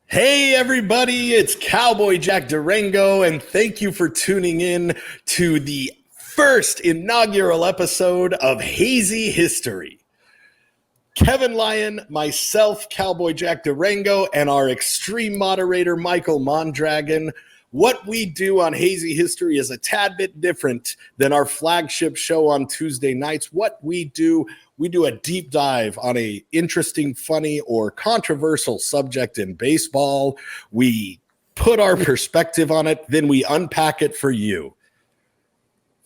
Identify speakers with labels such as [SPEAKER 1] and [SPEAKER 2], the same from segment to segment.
[SPEAKER 1] Hey everybody, it's Cowboy Jack Durango, and thank you for tuning in to the first inaugural episode of Hazy History. Kevin Lyon, myself, Cowboy Jack Durango, and our extreme moderator, Michael Mondragon. What we do on Hazy History is a tad bit different than our flagship show on Tuesday nights. What we do a deep dive on a interesting, funny, or controversial subject in baseball. We put our perspective on it, then we unpack it for you.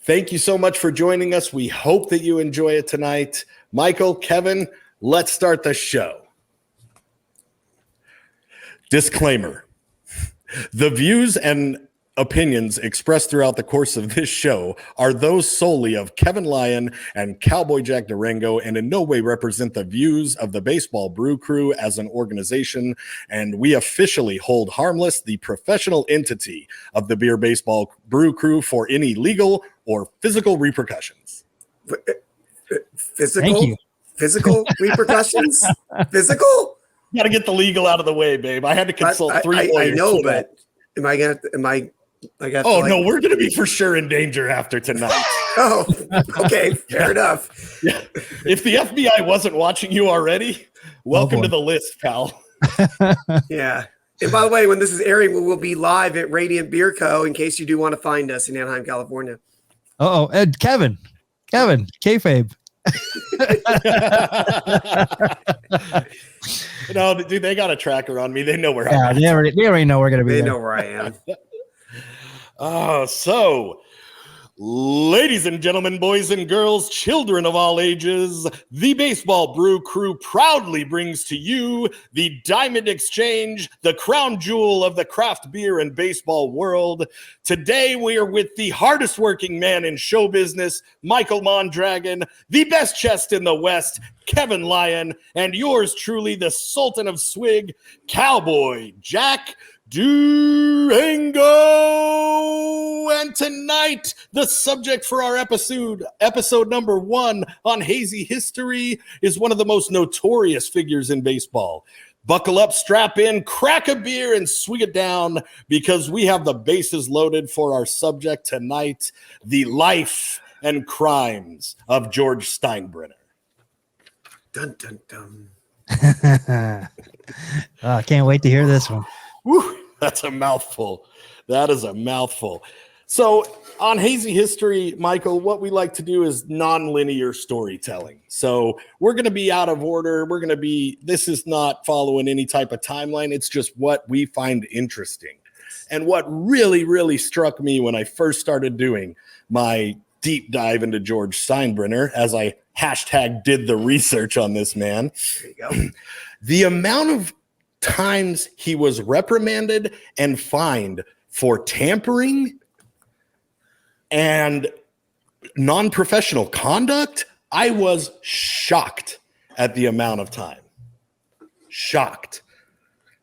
[SPEAKER 1] Thank you so much for joining us. We hope that you enjoy it tonight. Michael, Kevin, let's start the show. Disclaimer. The views and opinions expressed throughout the course of this show are those solely of Kevin Lyon and Cowboy Jack Durango and in no way represent the views of the Baseball Brew Crew as an organization, and we officially hold harmless the professional entity of the Beer Baseball Brew Crew for any legal or physical repercussions.
[SPEAKER 2] Physical repercussions? Physical?
[SPEAKER 1] You got to get the legal out of the way, babe. I had to consult three lawyers.
[SPEAKER 2] I know, but am I
[SPEAKER 1] no, we're going to be for sure in danger after tonight.
[SPEAKER 2] Oh, okay. Fair enough.
[SPEAKER 1] Yeah. If the FBI wasn't watching you already, welcome to the list, pal.
[SPEAKER 2] Yeah. And by the way, when this is airing, we will be live at Radiant Beer Co. in case you do want to find us in Anaheim, California.
[SPEAKER 3] And Kevin, kayfabe.
[SPEAKER 1] No, dude, they got a tracker on me. They know where
[SPEAKER 3] I'm at. They already know we're going to be
[SPEAKER 2] They
[SPEAKER 3] there.
[SPEAKER 2] know where I am.
[SPEAKER 1] So, ladies and gentlemen, boys and girls, children of all ages, the Baseball Brew Crew proudly brings to you the Diamond Exchange, the crown jewel of the craft beer and baseball world. Today, we are with the hardest working man in show business, Michael Mondragon, the best chest in the West, Kevin Lyon, and yours truly, the Sultan of Swig, Cowboy Jack Durango. And tonight, the subject for our episode number 1 on Hazy History, is one of the most notorious figures in baseball. Buckle up, strap in, crack a beer, and swig it down, because we have the bases loaded for our subject tonight, the life and crimes of George Steinbrenner.
[SPEAKER 2] Dun, dun, dun.
[SPEAKER 3] I can't wait to hear this one.
[SPEAKER 1] Whew, that's a mouthful. That is a mouthful. So on Hazy History, Michael, what we like to do is non-linear storytelling. So we're going to be out of order. This is not following any type of timeline. It's just what we find interesting. And what really, really struck me when I first started doing my deep dive into George Steinbrenner, as I #did the research on this man,
[SPEAKER 2] There you go.
[SPEAKER 1] the amount of times he was reprimanded and fined for tampering and non-professional conduct. I was shocked at the amount of time. Shocked.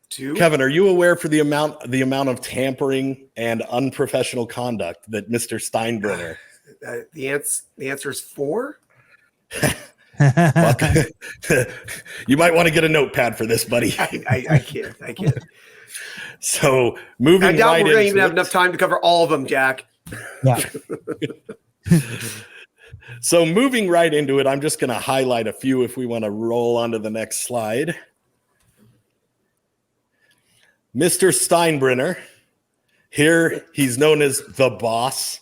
[SPEAKER 1] Kevin, are you aware for the amount of tampering and unprofessional conduct that Mr. Steinbrenner?
[SPEAKER 2] The answer is 4.
[SPEAKER 1] You might want to get a notepad for this, buddy.
[SPEAKER 2] I can't.
[SPEAKER 1] So moving
[SPEAKER 2] I doubt
[SPEAKER 1] right
[SPEAKER 2] we're going to
[SPEAKER 1] into
[SPEAKER 2] even have
[SPEAKER 1] it.
[SPEAKER 2] enough time to cover all of them, Jack.
[SPEAKER 3] Yeah.
[SPEAKER 1] So moving right into it, I'm just going to highlight a few if we want to roll on to the next slide. Mr. Steinbrenner, here he's known as the boss.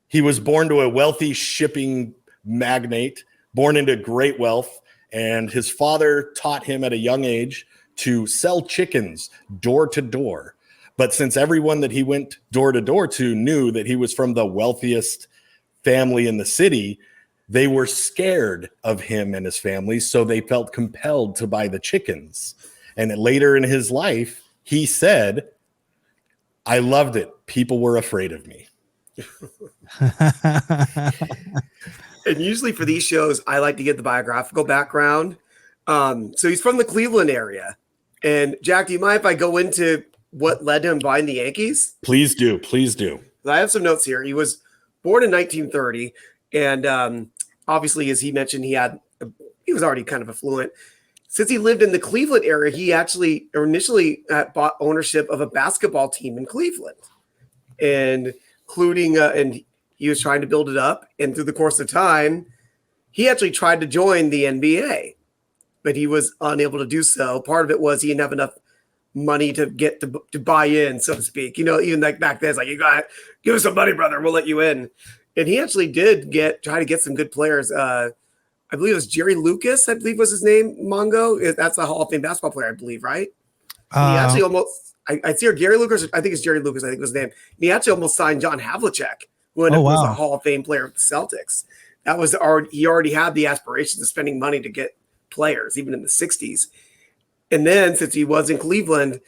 [SPEAKER 1] He was born to a wealthy shipping magnate, born into great wealth, and his father taught him at a young age to sell chickens door to door. But since everyone that he went door to door to knew that he was from the wealthiest family in the city, they were scared of him and his family, so they felt compelled to buy the chickens. And later in his life, he said, "I loved it. People were afraid of me."
[SPEAKER 2] And usually for these shows, I like to get the biographical background. So he's from the Cleveland area. And Jack, do you mind if I go into what led him buying the Yankees?
[SPEAKER 1] Please do. Please do.
[SPEAKER 2] I have some notes here. He was born in 1930. And obviously, as he mentioned, he was already kind of affluent. since he lived in the Cleveland area, he actually initially bought ownership of a basketball team in Cleveland, and including and he was trying to build it up. And through the course of time, he actually tried to join the NBA, but he was unable to do so. Part of it was he didn't have enough money to get to buy in, so to speak. Even like back then, it's like, you got give us some money, brother, we'll let you in. And he actually did try to get some good players. I believe it was Jerry Lucas, I believe was his name, Mongo. That's a Hall of Fame basketball player, I believe, right? He actually almost, I see her, Gary Lucas, I think it's Jerry Lucas, I think was his name. And he actually almost signed John Havlicek, who was a Hall of Fame player with the Celtics. That was he already had the aspirations of spending money to get players, even in the 60s. And then since he was in Cleveland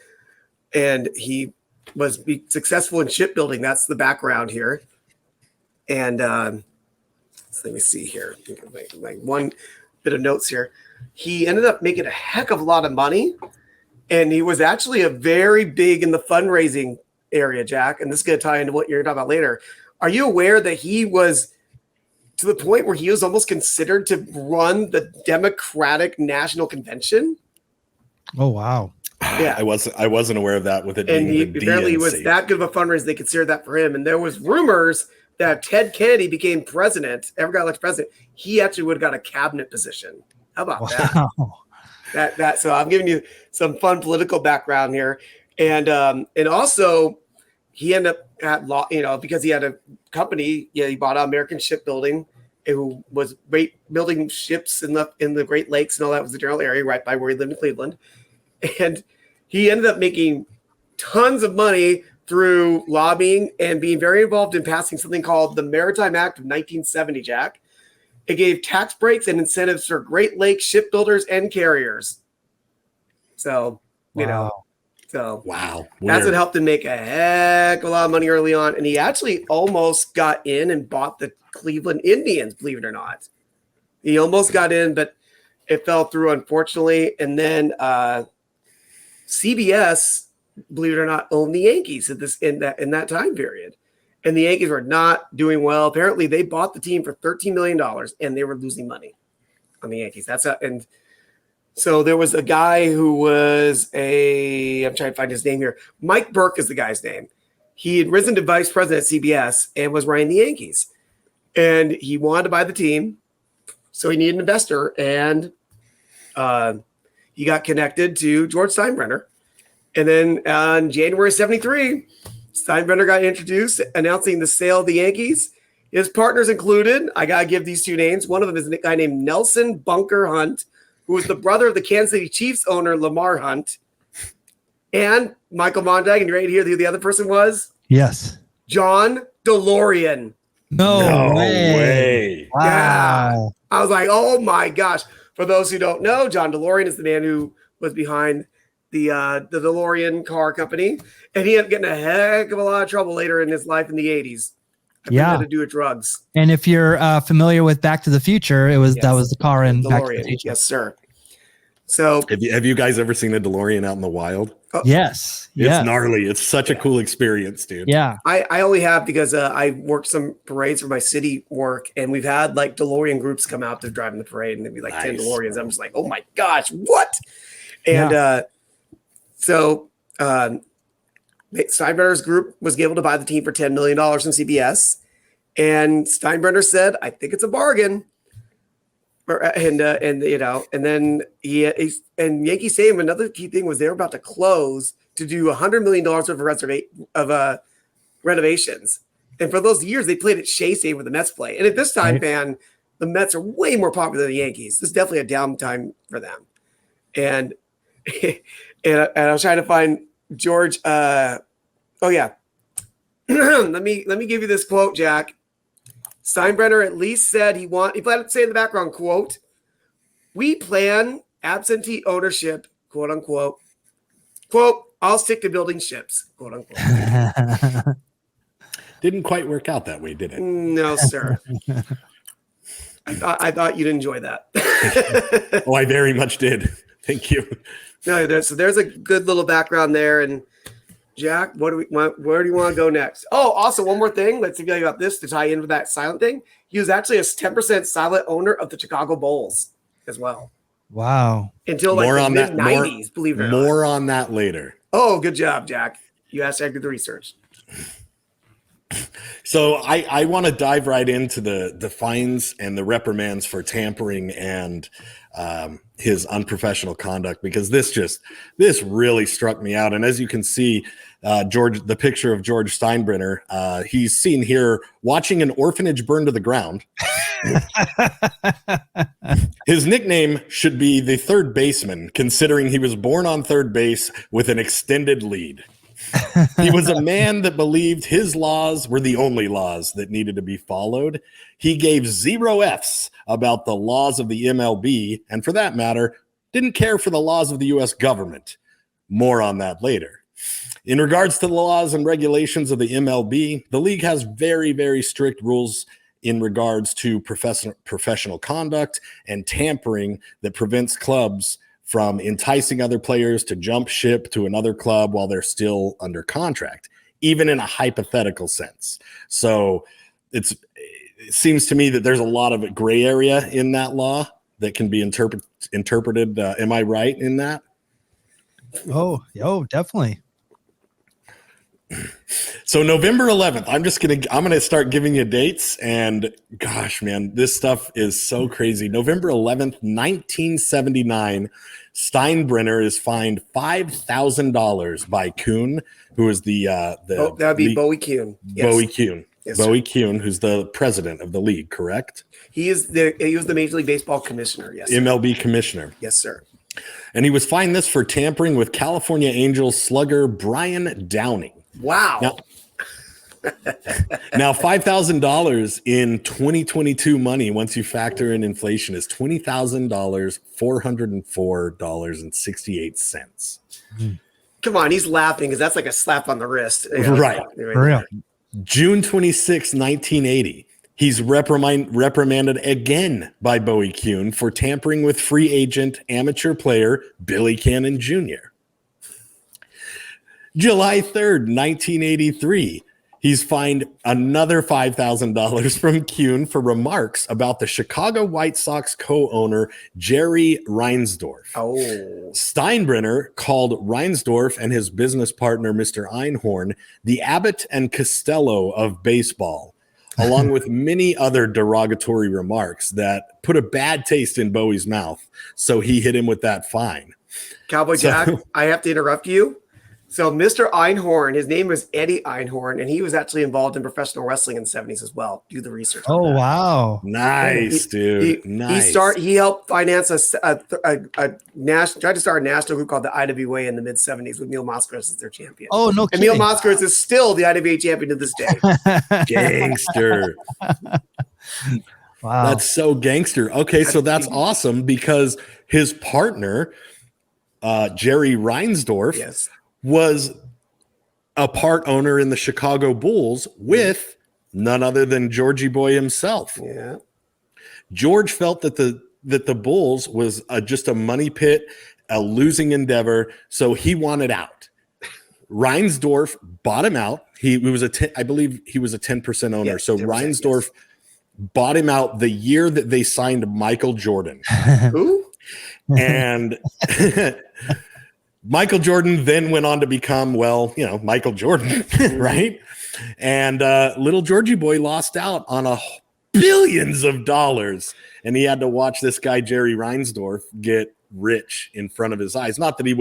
[SPEAKER 2] and he was successful in shipbuilding, that's the background here. And so let me see here. Like one bit of notes here. He ended up making a heck of a lot of money. And he was actually a very big in the fundraising area, Jack. And this is going to tie into what you're talking about later. Are you aware that he was to the point where he was almost considered to run the Democratic National Convention?
[SPEAKER 3] Oh, wow.
[SPEAKER 1] Yeah, I wasn't aware of that with it.
[SPEAKER 2] And he
[SPEAKER 1] being the
[SPEAKER 2] apparently
[SPEAKER 1] DNC.
[SPEAKER 2] was that good of a fundraiser. They considered that for him. And there was rumors that if Ted Kennedy became president, ever got elected president, he actually would have got a cabinet position. How about that? So I'm giving you some fun political background here. And also he ended up at law, because he had a company, he bought out American Shipbuilding, who was building ships in the Great Lakes and all that was the general area right by where he lived in Cleveland. And he ended up making tons of money through lobbying and being very involved in passing something called the Maritime Act of 1970, Jack. It gave tax breaks and incentives for Great Lakes shipbuilders and carriers. So,
[SPEAKER 3] Wow.
[SPEAKER 2] That's what helped him make a heck of a lot of money early on. And he actually almost got in and bought the Cleveland Indians, believe it or not. He almost got in, but it fell through, unfortunately. And then CBS, believe it or not, owned the Yankees in that time period. And the Yankees were not doing well. Apparently, they bought the team for $13 million, and they were losing money on the Yankees. And so there was a guy who was I'm trying to find his name here. Mike Burke is the guy's name. He had risen to vice president at CBS and was running the Yankees. And he wanted to buy the team, so he needed an investor. And he got connected to George Steinbrenner. And then on January 73, Steinbrenner got introduced, announcing the sale of the Yankees. His partners included, I got to give these two names. One of them is a guy named Nelson Bunker Hunt, who was the brother of the Kansas City Chiefs owner, Lamar Hunt. And Michael Mondragon. You ready to hear who the other person was?
[SPEAKER 3] Yes.
[SPEAKER 2] John DeLorean.
[SPEAKER 3] No way. Wow.
[SPEAKER 2] Yeah. I was like, oh my gosh. For those who don't know, John DeLorean is the man who was behind the DeLorean car company. And he ended up getting a heck of a lot of trouble later in his life in the 80s.
[SPEAKER 3] Yeah.
[SPEAKER 2] To do with drugs.
[SPEAKER 3] And if you're familiar with Back to the Future, that was the car in
[SPEAKER 2] DeLorean.
[SPEAKER 3] Back to the Future.
[SPEAKER 2] Yes, sir. So
[SPEAKER 1] have you guys ever seen a DeLorean out in the wild?
[SPEAKER 3] Yes.
[SPEAKER 1] It's gnarly. It's such a cool experience, dude.
[SPEAKER 3] Yeah.
[SPEAKER 2] I only have because I worked some parades for my city work, and we've had like DeLorean groups come out to drive in the parade, and there'd be like 10 DeLoreans. I'm just like, oh my gosh, what? And so Steinbrenner's group was able to buy the team for $10 million from CBS. And Steinbrenner said, I think it's a bargain. And then Yankee Stadium, another key thing was they were about to close to do $100 million worth of renovations. And for those years, they played at Shea Stadium where the Mets play. And at this time, man, the Mets are way more popular than the Yankees. This is definitely a downtime for them. And and I was trying to find George. Let me give you this quote, Jack. Steinbrenner at least said he planned to say in the background, quote, "We plan absentee ownership, quote unquote. Quote, I'll stick to building ships, quote unquote."
[SPEAKER 1] Didn't quite work out that way, did it?
[SPEAKER 2] No, sir. I thought you'd enjoy that.
[SPEAKER 1] Oh, I very much did. Thank you.
[SPEAKER 2] No, there's a good little background there. And Jack, where do you want to go next? Oh, also one more thing. Let's tell you about this to tie in with that silent thing. He was actually a 10% silent owner of the Chicago Bulls as well.
[SPEAKER 3] Wow.
[SPEAKER 2] until like the mid 90s, believe it or not.
[SPEAKER 1] More on that later.
[SPEAKER 2] Oh, good job, Jack. You asked to do the research.
[SPEAKER 1] So I want to dive right into the fines and the reprimands for tampering and his unprofessional conduct, because this really struck me out. And as you can see, the picture of George Steinbrenner, he's seen here watching an orphanage burn to the ground. His nickname should be the third baseman, considering he was born on third base with an extended lead. He was a man that believed his laws were the only laws that needed to be followed. He gave 0 Fs about the laws of the MLB, and for that matter, didn't care for the laws of the U.S. government. More on that later. In regards to the laws and regulations of the MLB, the league has very, very strict rules in regards to professional conduct and tampering that prevents clubs from enticing other players to jump ship to another club while they're still under contract, even in a hypothetical sense. So it seems to me that there's a lot of gray area in that law that can be interpreted. Am I right in that?
[SPEAKER 3] Oh, definitely.
[SPEAKER 1] So November 11th, I'm gonna start giving you dates, and gosh, man, this stuff is so crazy. November 11th, 1979, Steinbrenner is fined $5,000 by Kuhn, who is
[SPEAKER 2] that'd be Bowie Kuhn. Yes.
[SPEAKER 1] Bowie Kuhn. Yes, Bowie Kuhn, who's the president of the league, correct?
[SPEAKER 2] He was the Major League Baseball commissioner. Yes, sir.
[SPEAKER 1] MLB commissioner.
[SPEAKER 2] Yes, sir.
[SPEAKER 1] And he was fined this for tampering with California Angels slugger Brian Downing.
[SPEAKER 2] Wow.
[SPEAKER 1] Now $5,000 in 2022 money, once you factor in inflation, is $20,000, $404.68.
[SPEAKER 2] Come on, he's laughing because that's like a slap on the wrist.
[SPEAKER 1] Right.
[SPEAKER 3] For real.
[SPEAKER 1] June 26, 1980. He's reprimanded again by Bowie Kuhn for tampering with free agent amateur player Billy Cannon Jr. July 3rd, 1983. He's fined another $5,000 from Kuhn for remarks about the Chicago White Sox co-owner Jerry Reinsdorf.
[SPEAKER 2] Oh.
[SPEAKER 1] Steinbrenner called Reinsdorf and his business partner, Mr. Einhorn, the Abbott and Costello of baseball, along with many other derogatory remarks that put a bad taste in Bowie's mouth. So he hit him with that fine.
[SPEAKER 2] Cowboy Jack, I have to interrupt you. So Mr. Einhorn, his name was Eddie Einhorn, and he was actually involved in professional wrestling in the 70s as well. Do the research.
[SPEAKER 3] Oh, wow.
[SPEAKER 1] Nice, dude. Nice.
[SPEAKER 2] He helped finance tried to start a national group called the IWA in the mid 70s with Neil Moskowitz as their champion.
[SPEAKER 3] Oh, no
[SPEAKER 2] And
[SPEAKER 3] kidding.
[SPEAKER 2] Neil Moskowitz is still the IWA champion to this day.
[SPEAKER 1] Gangster.
[SPEAKER 3] Wow.
[SPEAKER 1] That's so gangster. Okay, so that's awesome because his partner, Jerry Reinsdorf,
[SPEAKER 2] Yes.
[SPEAKER 1] was a part owner in the Chicago Bulls with none other than Georgie Boy himself.
[SPEAKER 2] Yeah.
[SPEAKER 1] George felt that the Bulls was just a money pit, a losing endeavor, so he wanted out. Reinsdorf bought him out. I believe he was a 10% owner.
[SPEAKER 2] Yes,
[SPEAKER 1] so
[SPEAKER 2] 10%,
[SPEAKER 1] Reinsdorf bought him out the year that they signed Michael Jordan.
[SPEAKER 2] Who?
[SPEAKER 1] And Michael Jordan then went on to become, Michael Jordan, right? And little Georgie Boy lost out on billions of dollars, and he had to watch this guy Jerry Reinsdorf get rich in front of his eyes. Not that he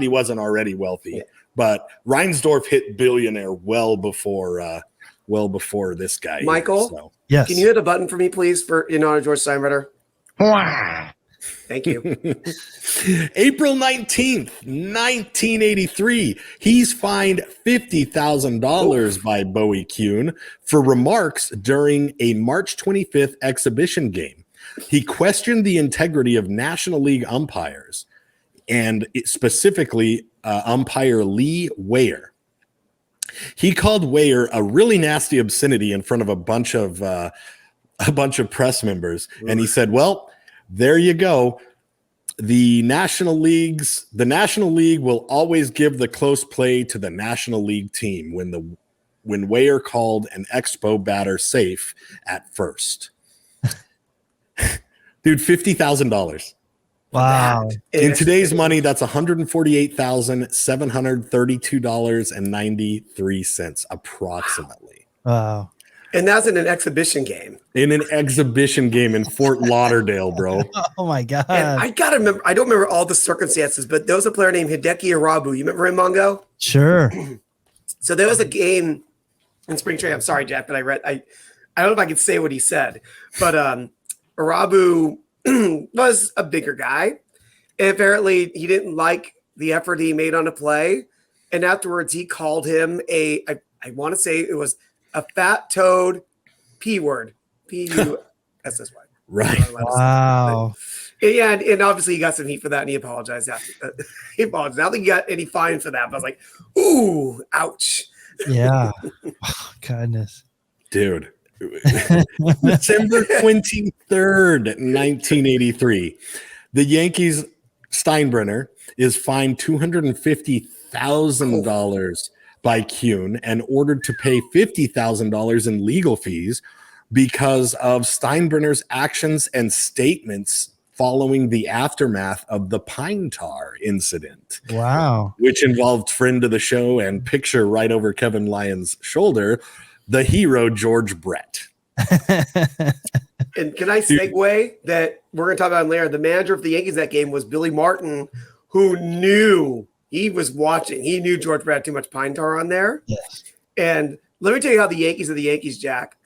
[SPEAKER 1] wasn't already wealthy, but Reinsdorf hit billionaire well before this guy.
[SPEAKER 2] Michael,
[SPEAKER 1] So.
[SPEAKER 3] Yes.
[SPEAKER 2] Can you hit a button for me, please, in honor of George Steinbrenner? Thank you.
[SPEAKER 1] April 19th, 1983. He's fined $50,000 by Bowie Kuhn for remarks during a March 25th exhibition game. He questioned the integrity of National League umpires, and specifically umpire Lee Weyer. He called Weyer a really nasty obscenity in front of a bunch of press members, and he said, "Well, there you go. The National League will always give the close play to the National League team when Weyer called an expo batter safe at first." Dude, $50,000.
[SPEAKER 3] Wow.
[SPEAKER 1] In today's money, that's $148,732.93 approximately.
[SPEAKER 3] Wow.
[SPEAKER 2] And that's in an exhibition game.
[SPEAKER 1] In an exhibition game in Fort Lauderdale, bro.
[SPEAKER 3] Oh my God.
[SPEAKER 2] And I gotta remember, I don't remember all the circumstances, but there was a player named Hideki Arabu. You remember him, Mongo?
[SPEAKER 3] Sure.
[SPEAKER 2] So there was a game in spring training. I'm sorry, Jack, but I don't know if I can say what he said, but Arabu was a bigger guy. And apparently he didn't like the effort he made on a play. And afterwards he called him I want to say it was a fat-toed P word. P-U-S-S-Y.
[SPEAKER 1] Right.
[SPEAKER 3] Wow.
[SPEAKER 2] Yeah, and obviously he got some heat for that, and he apologized after. He apologized. I don't think he got any fine for that, but I was like, ooh, ouch.
[SPEAKER 3] Yeah. Oh, goodness.
[SPEAKER 1] Dude. December 23rd, 1983. The Yankees, Steinbrenner, is fined $250,000 by Kuhn and ordered to pay $50,000 in legal fees because of Steinbrenner's actions and statements following the aftermath of the pine tar incident.
[SPEAKER 3] Wow.
[SPEAKER 1] Which involved friend of the show and picture right over Kevin Lyon's shoulder, the hero George Brett.
[SPEAKER 2] And can I segue that we're going to talk about later? The manager of the Yankees that game was Billy Martin, who knew he was watching. He knew George Brett had too much pine tar on there.
[SPEAKER 3] Yes.
[SPEAKER 2] And let me tell you how the Yankees are the Yankees, Jack.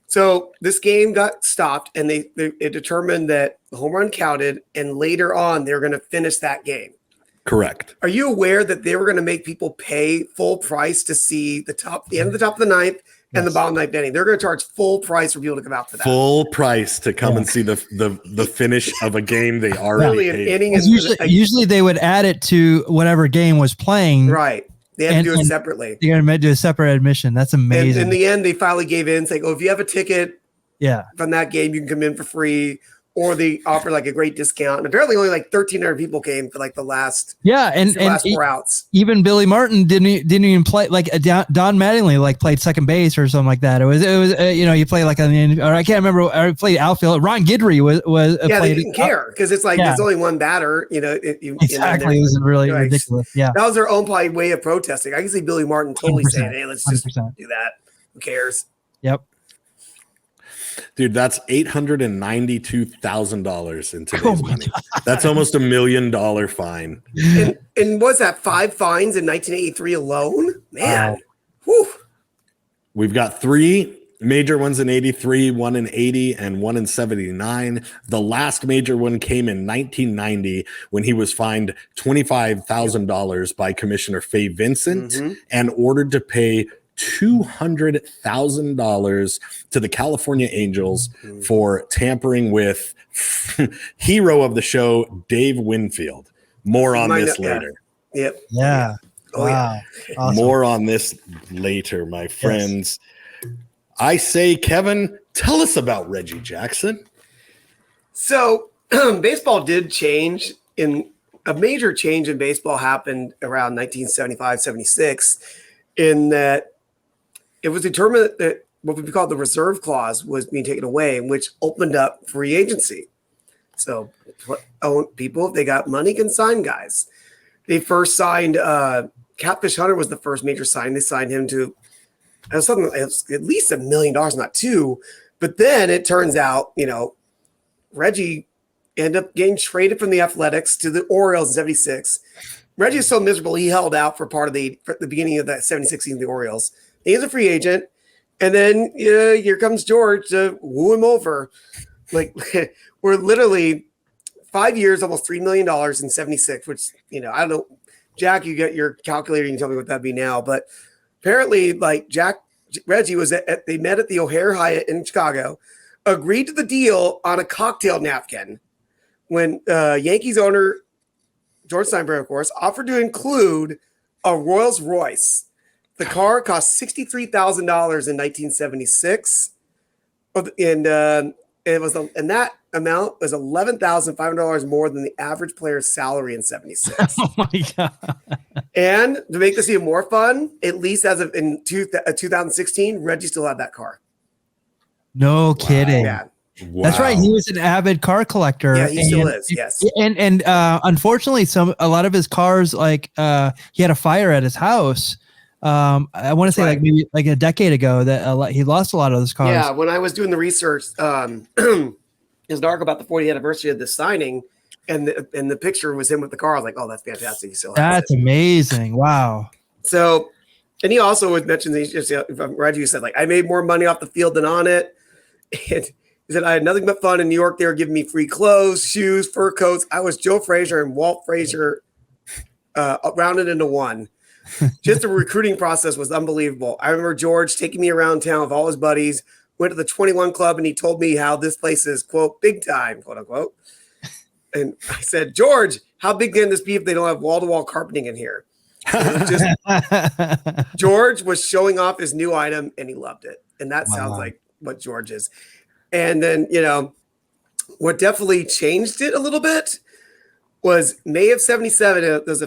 [SPEAKER 2] So this game got stopped, and they determined that the home run counted, and later on they were going to finish that game.
[SPEAKER 1] Correct.
[SPEAKER 2] Are you aware that they were going to make people pay full price to see the end of the top of the ninth and the bottom of the ninth inning? They're going to charge full price for people to come out to that.
[SPEAKER 1] Full price to come and see the finish of a game they already paid.
[SPEAKER 2] Inning
[SPEAKER 3] Usually they would add it to whatever game was playing.
[SPEAKER 2] Right. They had to do it separately.
[SPEAKER 3] You're going to do a separate admission. That's amazing.
[SPEAKER 2] And in the end, they finally gave in, saying, "Oh, if you have a ticket, from that game, you can come in for free." Or they offered like a great discount. And apparently, only like 1,300 people came for like the last last 4 outs.
[SPEAKER 3] Even Billy Martin didn't even play. Like Don Mattingly like played second base or something like that. It was you play like or I can't remember. Or played outfield. Ron Guidry was
[SPEAKER 2] they didn't care because it's like there's only one batter.
[SPEAKER 3] Exactly. It was really ridiculous. Yeah,
[SPEAKER 2] that was their own probably way of protesting. I can see Billy Martin totally saying, "Hey, let's just
[SPEAKER 3] 100%.
[SPEAKER 2] do that. Who cares?"
[SPEAKER 3] Yep.
[SPEAKER 1] Dude, that's $892,000 in today's money. That's almost $1 million fine.
[SPEAKER 2] And was that 5 fines in 1983 alone? Man.
[SPEAKER 3] Wow.
[SPEAKER 2] Whew.
[SPEAKER 1] We've got 3 major ones in 83, 1 in 80, and 1 in 79. The last major one came in 1990 when he was fined $25,000 by Commissioner Fay Vincent and ordered to pay $200,000 to the California Angels for tampering with hero of the show, Dave Winfield. More on this later.
[SPEAKER 2] Yep.
[SPEAKER 3] Yeah.
[SPEAKER 2] Oh,
[SPEAKER 3] wow. Awesome.
[SPEAKER 1] More on this later, my friends. Yes. I say, Kevin, tell us about Reggie Jackson.
[SPEAKER 2] So baseball did change. A major change in baseball happened around 1975, 76 in that it was determined that what we call the reserve clause was being taken away, which opened up free agency. So people, if they got money, can sign guys. They first signed Catfish Hunter was the first major sign. They signed him to at least $1 million, not $2 million. But then it turns out, Reggie ended up getting traded from the Athletics to the Orioles in 76. Reggie was so miserable, he held out for part of the beginning of that 76 season of the Orioles. He's a free agent. And then here comes George to woo him over. Like, we're literally 5 years, almost $3 million in 76, which, I don't know. Jack, you get your calculator. You can tell me what that'd be now. But apparently, like, Reggie was they met at the O'Hare Hyatt in Chicago, agreed to the deal on a cocktail napkin when Yankees owner George Steinbrenner, of course, offered to include a Rolls Royce. The car cost $63,000 in 1976, and it was and that amount was $11,500 more than the average player's salary in 76.
[SPEAKER 3] Oh my god!
[SPEAKER 2] And to make this even more fun, at least as of in 2016, Reggie still had that car.
[SPEAKER 3] No kidding.
[SPEAKER 2] Yeah.
[SPEAKER 3] That's right. He was an avid car collector.
[SPEAKER 2] Yeah, he still is. Yes.
[SPEAKER 3] And unfortunately, a lot of his cars, like he had a fire at his house. I want to say like maybe like a decade ago that he lost a lot of those cars.
[SPEAKER 2] Yeah, when I was doing the research, his article about the 40th anniversary of the signing, and the picture was him with the car. I was like, oh, that's fantastic. He still has
[SPEAKER 3] That's
[SPEAKER 2] it.
[SPEAKER 3] amazing. Wow.
[SPEAKER 2] So, and he also would mention Reggie said, like, I made more money off the field than on it. And he said, I had nothing but fun in New York. They were giving me free clothes, shoes, fur coats. I was Joe Frazier and Walt Frazier rounded into one. Just the recruiting process was unbelievable. I remember George taking me around town with all his buddies, went to the 21 Club, and he told me how this place is, quote, big time, quote unquote. And I said, George, how big can this be if they don't have wall-to-wall carpeting in here? George was showing off his new item, and he loved it. And that sounds like what George is. And then, what definitely changed it a little bit was May of 77. There's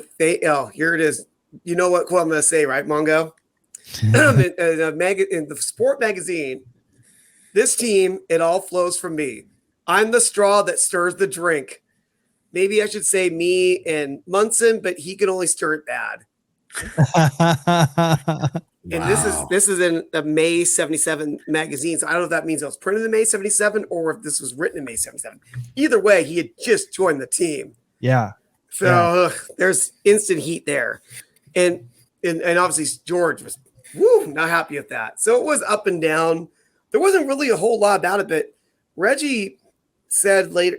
[SPEAKER 2] here it is. You know what quote I'm going to say, right, Mongo? in the sport magazine, this team, it all flows from me. I'm the straw that stirs the drink. Maybe I should say me and Munson, but he can only stir it bad. And this is in the May 77 magazine. So I don't know if that means it was printed in May 77 or if this was written in May 77. Either way, he had just joined the team.
[SPEAKER 3] Yeah.
[SPEAKER 2] So there's instant heat there. And obviously George was not happy with that. So it was up and down. There wasn't really a whole lot about it, but Reggie said later,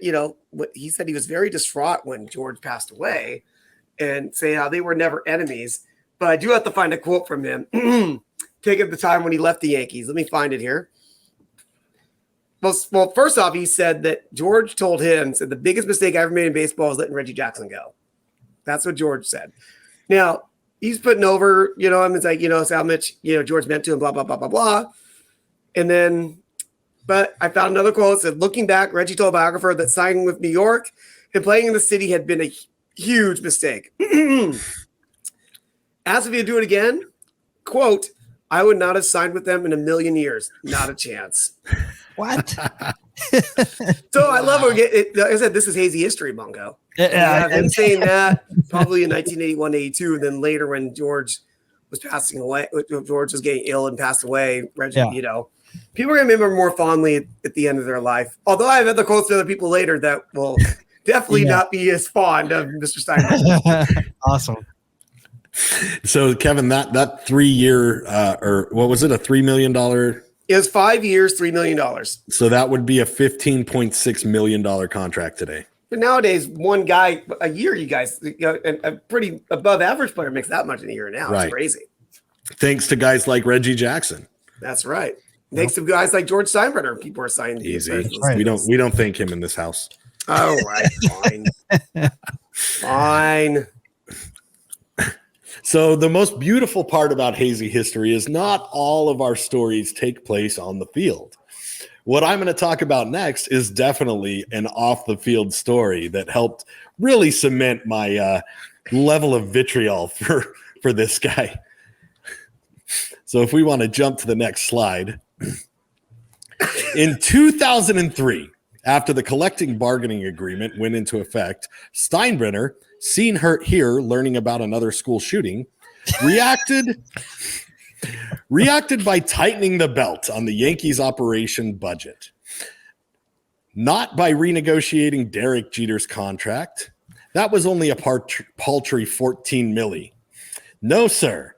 [SPEAKER 2] he said he was very distraught when George passed away and say how they were never enemies. But I do have to find a quote from him. Taking the time when he left the Yankees. Let me find it here. Well, first off, he said that George told him, said the biggest mistake I ever made in baseball was letting Reggie Jackson go. That's what George said. Now, he's putting over, him. It's like, it's how much, George meant to him, blah, blah, blah, blah, blah. And then, but I found another quote that said, looking back, Reggie told a biographer that signing with New York and playing in the city had been a huge mistake. Asked if he'd do it again, quote, I would not have signed with them in a million years. Not a chance.
[SPEAKER 3] What?
[SPEAKER 2] So I love it. Like I said, this is hazy history, Mongo. I've been saying that probably in 1981, 82. And then later when George was passing away, George was getting ill and passed away, Reggie, people are going to remember more fondly at the end of their life. Although I have other quotes to other people later that will definitely not be as fond of Mr. Steinbrenner.
[SPEAKER 3] Awesome.
[SPEAKER 1] So, Kevin, that 3 year, or what was it, a $3 million?
[SPEAKER 2] It was 5 years, $3 million.
[SPEAKER 1] So that would be a $15.6 million contract today.
[SPEAKER 2] But nowadays, one guy a year, you guys, a pretty above average player makes that much in a year now. Right. It's crazy.
[SPEAKER 1] Thanks to guys like Reggie Jackson.
[SPEAKER 2] That's right. Thanks to guys like George Steinbrenner, people are signing.
[SPEAKER 1] Easy. Right. We don't thank him in this house.
[SPEAKER 2] All right, fine. Fine.
[SPEAKER 1] So the most beautiful part about Hazy History is not all of our stories take place on the field. What I'm going to talk about next is definitely an off-the-field story that helped really cement my level of vitriol for this guy. So if we want to jump to the next slide. In 2003, after the collective bargaining agreement went into effect, Steinbrenner, seen here learning about another school shooting, reacted by tightening the belt on the Yankees' operation budget. Not by renegotiating Derek Jeter's contract. That was only a paltry $14 million. No, sir.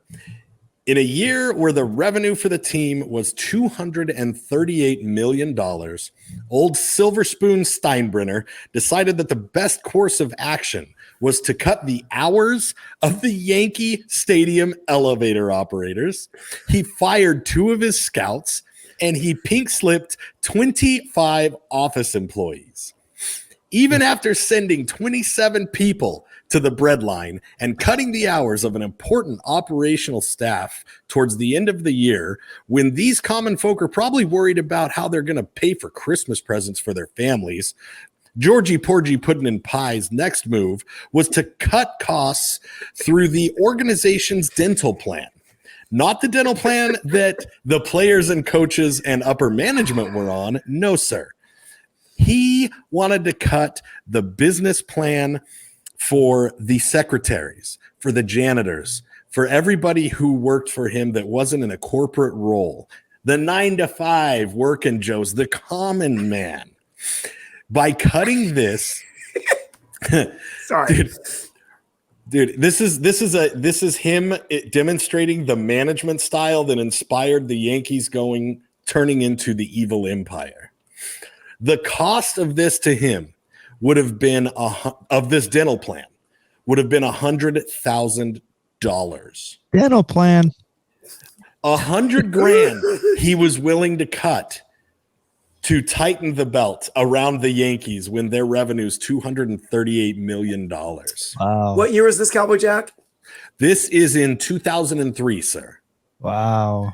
[SPEAKER 1] In a year where the revenue for the team was $238 million, old Silver Spoon Steinbrenner decided that the best course of action was to cut the hours of the Yankee Stadium elevator operators. He fired 2 of his scouts, and he pink-slipped 25 office employees. Even after sending 27 people to the breadline and cutting the hours of an important operational staff towards the end of the year, when these common folk are probably worried about how they're going to pay for Christmas presents for their families, Georgie Porgy Puddin' and Pie's next move was to cut costs through the organization's dental plan. Not the dental plan that the players and coaches and upper management were on. No, sir. He wanted to cut the business plan for the secretaries, for the janitors, for everybody who worked for him that wasn't in a corporate role, the 9-to-5 working Joes, the common man. By cutting this,
[SPEAKER 2] Sorry.
[SPEAKER 1] dude, this is him demonstrating the management style that inspired the Yankees turning into the evil empire. The cost of this to him would have been of this dental plan would have been $100,000.
[SPEAKER 3] Dental plan.
[SPEAKER 1] $100,000 he was willing to cut to tighten the belt around the Yankees when their revenue is $238 million.
[SPEAKER 3] Wow.
[SPEAKER 2] What year is this, Cowboy Jack?
[SPEAKER 1] This is in 2003, sir.
[SPEAKER 3] Wow.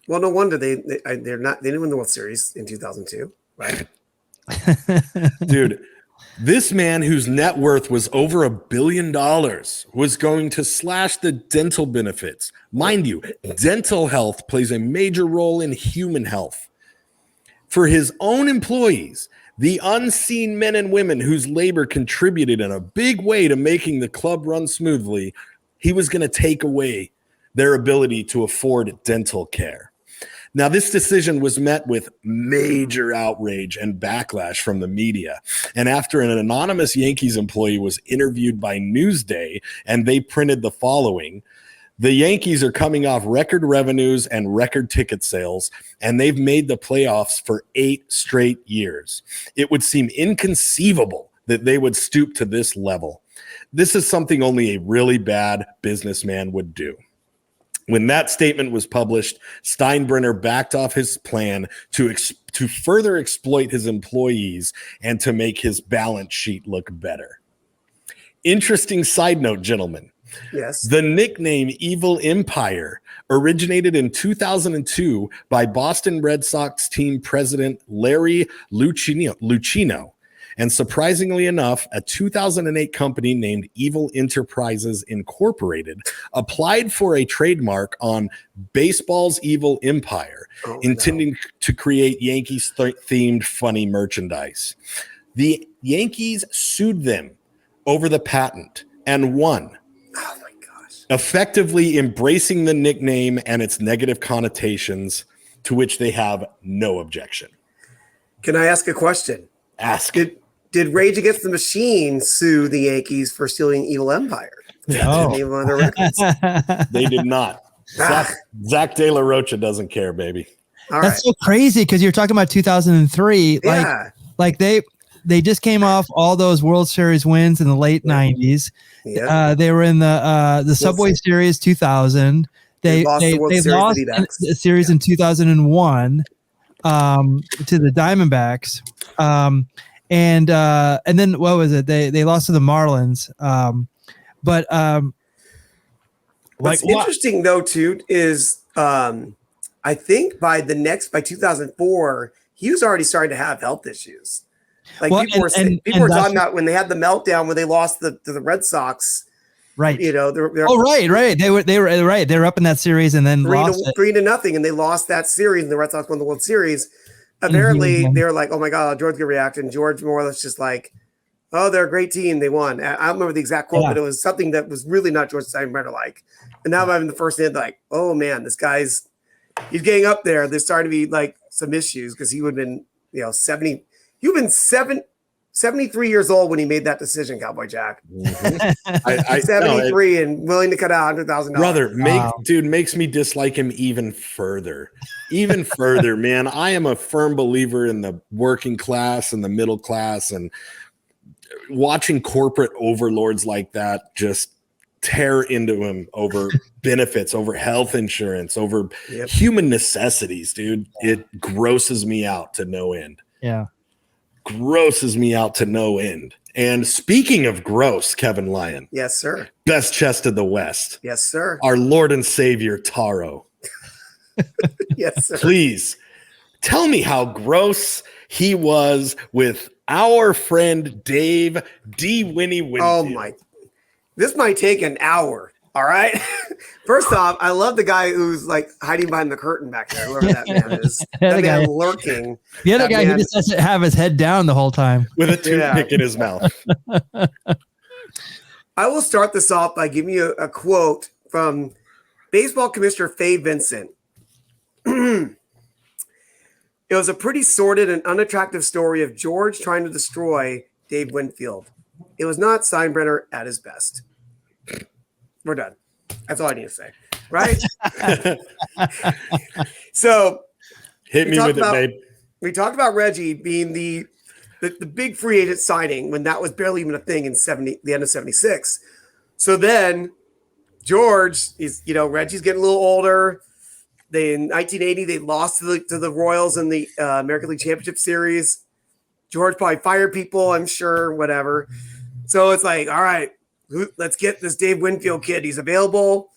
[SPEAKER 2] Well, no wonder they didn't win the World Series in 2002, right?
[SPEAKER 1] Dude, this man whose net worth was over $1 billion was going to slash the dental benefits. Mind you, dental health plays a major role in human health. For his own employees, the unseen men and women whose labor contributed in a big way to making the club run smoothly, he was going to take away their ability to afford dental care. Now, this decision was met with major outrage and backlash from the media. And after an anonymous Yankees employee was interviewed by Newsday, and they printed the following: the Yankees are coming off record revenues and record ticket sales, and they've made the playoffs for 8 straight years. It would seem inconceivable that they would stoop to this level. This is something only a really bad businessman would do. When that statement was published, Steinbrenner backed off his plan to further exploit his employees and to make his balance sheet look better. Interesting side note, gentlemen.
[SPEAKER 2] Yes.
[SPEAKER 1] The nickname Evil Empire originated in 2002 by Boston Red Sox team president Larry Lucchino. And surprisingly enough, a 2008 company named Evil Enterprises Incorporated applied for a trademark on baseball's Evil Empire, intending to create Yankees-themed funny merchandise. The Yankees sued them over the patent and won.
[SPEAKER 2] Oh my gosh.
[SPEAKER 1] Effectively embracing the nickname and its negative connotations, to which they have no objection.
[SPEAKER 2] Can I ask a question?
[SPEAKER 1] Ask.
[SPEAKER 2] Did Rage Against the Machine sue the Yankees for stealing Evil Empire?
[SPEAKER 3] No.
[SPEAKER 2] Name one of their records.
[SPEAKER 1] They did not. Zach De La Rocha doesn't care, baby.
[SPEAKER 2] All
[SPEAKER 3] That's so crazy because you're talking about 2003.
[SPEAKER 2] Yeah.
[SPEAKER 3] Like they just came off all those World Series wins in the late 90s.
[SPEAKER 2] Yeah.
[SPEAKER 3] They were in the Subway Series 2000. They lost the series in 2001 to the Diamondbacks. And then what was it? They lost to the Marlins.
[SPEAKER 2] What's interesting though too is I think by 2004 he was already starting to have health issues. Like people were talking about when they had the meltdown when they lost to the Red Sox.
[SPEAKER 3] Right.
[SPEAKER 2] You know, they're
[SPEAKER 3] right. They were right. They were up in that series and then
[SPEAKER 2] 3-0, and they lost that series and the Red Sox won the World Series. Apparently they were like, oh my God, George could react. And George more or less just like, oh, they're a great team. They won. I don't remember the exact quote, but it was something that was really not George Steinbrenner like. And now I'm having the first end like, oh man, he's getting up there. There's starting to be like some issues because he would have been, 70. He would have been 73 years old when he made that decision, Cowboy Jack. Mm-hmm. 73 and willing to cut out $100,000.
[SPEAKER 1] Brother, makes me dislike him even further. Man. I am a firm believer in the working class and the middle class, and watching corporate overlords like that just tear into him over benefits, over health insurance, over human necessities, dude. It grosses me out to no end.
[SPEAKER 3] Yeah.
[SPEAKER 1] Grosses me out to no end. And speaking of gross, Kevin Lyon.
[SPEAKER 2] Yes, sir.
[SPEAKER 1] Best chest of the West.
[SPEAKER 2] Yes, sir.
[SPEAKER 1] Our Lord and Savior, Taro.
[SPEAKER 2] Yes, sir.
[SPEAKER 1] Please tell me how gross he was with our friend Dave D. Winnie Winfield.
[SPEAKER 2] Oh, my. This might take an hour All right. First off, I love the guy who's like hiding behind the curtain back there, whoever that man is. That man lurking.
[SPEAKER 3] The other guy who just has to have his head down the whole time.
[SPEAKER 1] With a toothpick in his mouth.
[SPEAKER 2] I will start this off by giving you a quote from Baseball Commissioner Fay Vincent. It was a pretty sordid and unattractive story of George trying to destroy Dave Winfield. It was not Steinbrenner at his best. We're done. That's all I need to say. Right? So
[SPEAKER 1] hit me with it, babe.
[SPEAKER 2] We talked about Reggie being the big free agent signing when that was barely even a thing in the end of 76. So then George is, Reggie's getting a little older. In 1980, they lost to the Royals in the American League Championship Series. George probably fired people, I'm sure, whatever. So it's like, all right, let's get this Dave Winfield kid. He's available.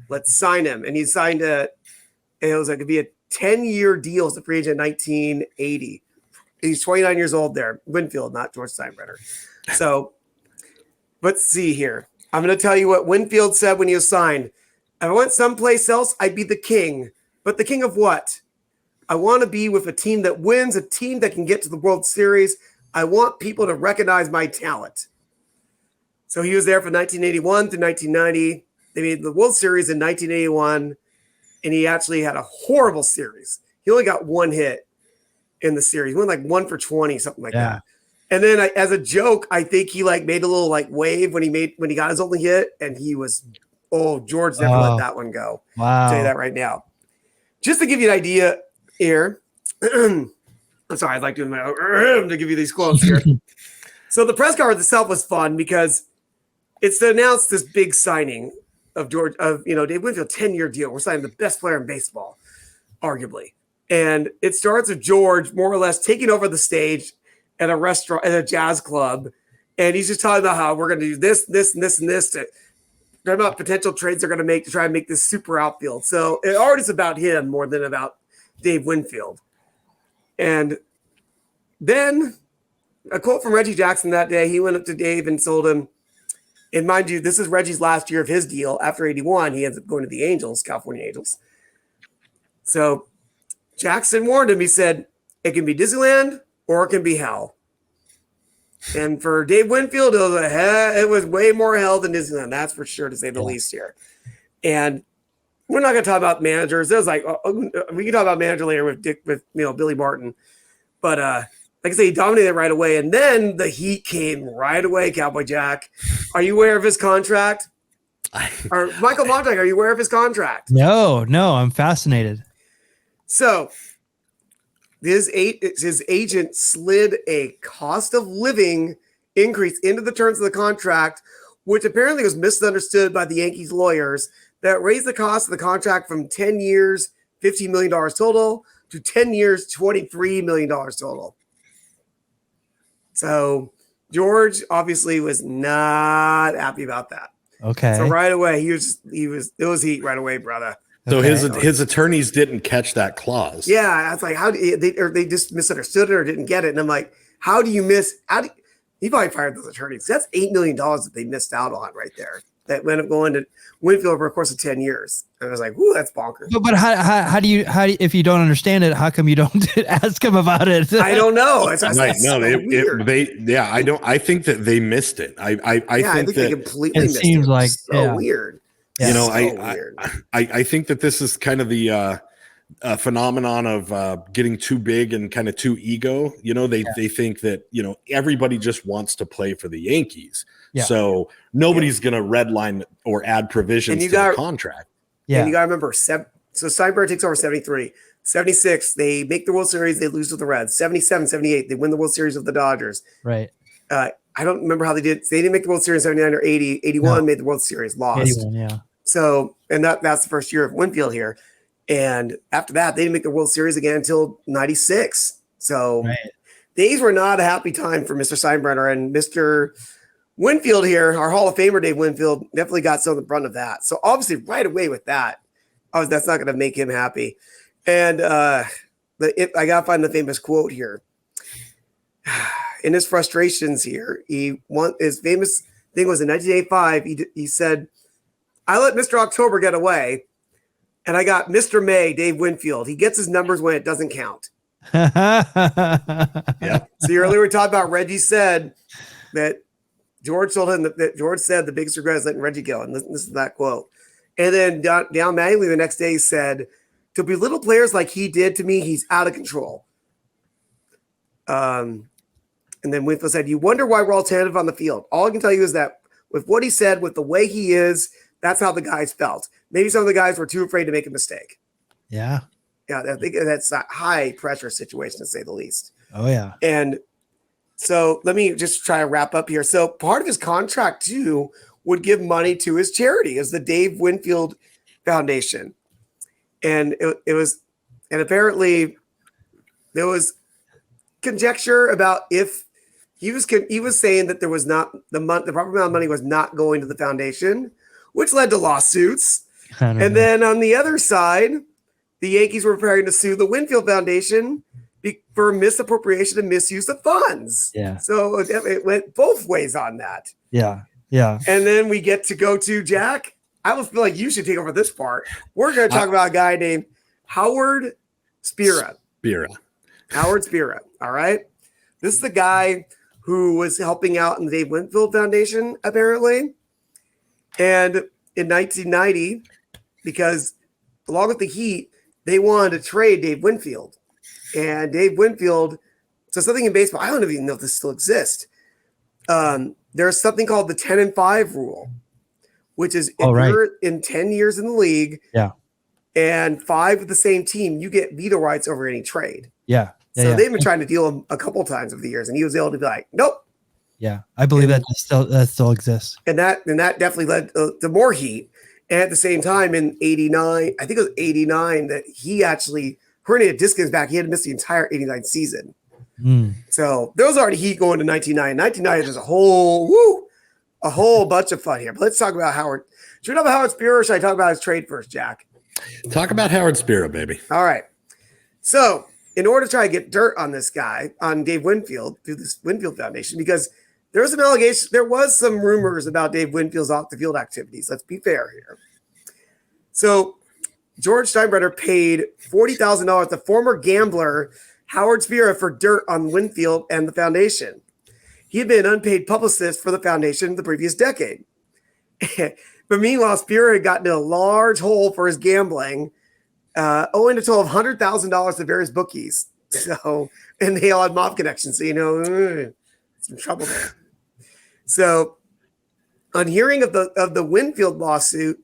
[SPEAKER 2] Let's sign him. And he signed it was like, it'd be a 10-year deal as a free agent in 1980. He's 29 years old there. Winfield, not George Steinbrenner. So let's see here. I'm going to tell you what Winfield said when he was signed. If I went someplace else, I'd be the king. But the king of what? I want to be with a team that wins, a team that can get to the World Series. I want people to recognize my talent. So he was there from 1981 to 1990. They made the World Series in 1981, and he actually had a horrible series. He only got one hit in the series. He went like 1 for 20, something like that. And then as a joke, I think he made a little wave when he got his only hit, and he was, George never let that one go.
[SPEAKER 3] Wow.
[SPEAKER 2] I'll tell you that right now. Just to give you an idea here, I'm sorry, I'd like to give you these quotes here. So the press conference itself was fun because it's to announce this big signing of Dave Winfield, 10-year deal. We're signing the best player in baseball, arguably. And it starts with George more or less taking over the stage at a restaurant, at a jazz club. And he's just talking about how we're going to do this, this, and this, and this. Talking about potential trades they're going to make to try and make this super outfield. So it already is about him more than about Dave Winfield. And then a quote from Reggie Jackson that day, he went up to Dave and told him, and mind you, this is Reggie's last year of his deal. After 81, he ends up going to the Angels, California Angels. So Jackson warned him. He said, it can be Disneyland or it can be hell. And for Dave Winfield, it was way more hell than Disneyland. That's for sure, to say the least here. And we're not going to talk about managers. It was we can talk about manager later with Billy Martin. But like I say, he dominated right away. And then the heat came right away, Cowboy Jack. Are you aware of his contract? Or Michael Mondragon, are you aware of his contract?
[SPEAKER 3] No, I'm fascinated.
[SPEAKER 2] So his agent slid a cost of living increase into the terms of the contract, which apparently was misunderstood by the Yankees lawyers, that raised the cost of the contract from 10 years, $15 million total, to 10 years, $23 million total. So George obviously was not happy about that.
[SPEAKER 3] Okay.
[SPEAKER 2] So right away, it was heat right away, brother.
[SPEAKER 1] So his attorneys didn't catch that clause.
[SPEAKER 2] Yeah, I was like, they just misunderstood it or didn't get it. And I'm like, he probably fired those attorneys. That's $8 million that they missed out on right there. That went up going to Winfield over a course of 10 years. And I was like, "Ooh, that's bonkers."
[SPEAKER 3] But how do you if you don't understand it, how come you don't ask him about it?
[SPEAKER 2] I don't know. It's
[SPEAKER 1] right. No, I think that they missed it. I think
[SPEAKER 2] they completely missed it.
[SPEAKER 3] Seems like
[SPEAKER 2] so weird.
[SPEAKER 3] Yeah.
[SPEAKER 1] I think that this is kind of the phenomenon of getting too big and kind of too ego. They think that everybody just wants to play for the Yankees. Yeah. So nobody's going to redline or add provisions to the contract.
[SPEAKER 2] Yeah. And you got to remember, so Steinbrenner takes over 73. 76, they make the World Series, they lose to the Reds. 77, 78, they win the World Series with the Dodgers.
[SPEAKER 3] Right.
[SPEAKER 2] I don't remember how they did. They didn't make the World Series in 79 or 80. 81 made the World Series, lost.
[SPEAKER 3] 81, yeah.
[SPEAKER 2] So, and that's the first year of Winfield here. And after that, they didn't make the World Series again until 96. So these were not a happy time for Mr. Steinbrenner, and Mr. Winfield here, our Hall of Famer Dave Winfield, definitely got some of the brunt of that. So obviously right away with that, that's not going to make him happy. And I got to find the famous quote here. In his frustrations here, his famous thing was in 1985, he said, I let Mr. October get away, and I got Mr. May, Dave Winfield. He gets his numbers when it doesn't count.
[SPEAKER 1] Yeah.
[SPEAKER 2] So earlier we talked about Reggie said that George told him that George said the biggest regret is letting Reggie go. And this is that quote. And then Don Mattingly the next day said, to belittle players like he did to me, he's out of control. And then Winfield said, you wonder why we're all tentative on the field. All I can tell you is that with what he said, with the way he is, that's how the guys felt. Maybe some of the guys were too afraid to make a mistake.
[SPEAKER 3] Yeah.
[SPEAKER 2] Yeah, I think that's a high pressure situation, to say the least.
[SPEAKER 3] Oh, yeah.
[SPEAKER 2] And so let me just try to wrap up here. So part of his contract, too, would give money to his charity, as the Dave Winfield Foundation. And it was, and apparently there was conjecture about if he was saying that there was not the proper amount of money was not going to the foundation, which led to lawsuits. And then on the other side, the Yankees were preparing to sue the Winfield Foundation for misappropriation and misuse of funds.
[SPEAKER 3] Yeah.
[SPEAKER 2] So it went both ways on that.
[SPEAKER 3] Yeah. Yeah.
[SPEAKER 2] And then we get to go to Jack. I almost feel like you should take over this part. We're going to talk about a guy named Howard Spira. Howard Spira. All right. This is the guy who was helping out in the Dave Winfield Foundation, apparently. And in 1990, because along with the Heat, they wanted to trade Dave Winfield. And Dave Winfield, so something in baseball, I don't even know if this still exists. There's something called the 10-5 rule, which is if you're in 10 years in the league, and 5 with the same team, you get veto rights over any trade. So they've been trying to deal him a couple of times over the years, and he was able to be like, nope.
[SPEAKER 3] Yeah, I believe that still exists.
[SPEAKER 2] And that definitely led to more heat. And at the same time, in 89, I think it was 89, that he actually herniated disc in his back. He had to miss the entire 89 season. So there was already heat going to 1990. 1990 is a whole bunch of fun here. But let's talk about Howard. Should we talk about Howard Spira, or should I talk about his trade first, Jack?
[SPEAKER 1] Talk about Howard Spira, baby.
[SPEAKER 2] All right. So in order to try to get dirt on this guy, on Dave Winfield, through this Winfield Foundation, because there was an allegation, there was some rumors about Dave Winfield's off-the-field activities. Let's be fair here. So George Steinbrenner paid $40,000 to former gambler Howard Spira for dirt on Winfield and the foundation. He had been an unpaid publicist for the foundation the previous decade. But meanwhile, Spira had gotten in a large hole for his gambling, owing a total of $100,000 to various bookies. So, and they all had mob connections. So, some trouble there. So, on hearing of the Winfield lawsuit,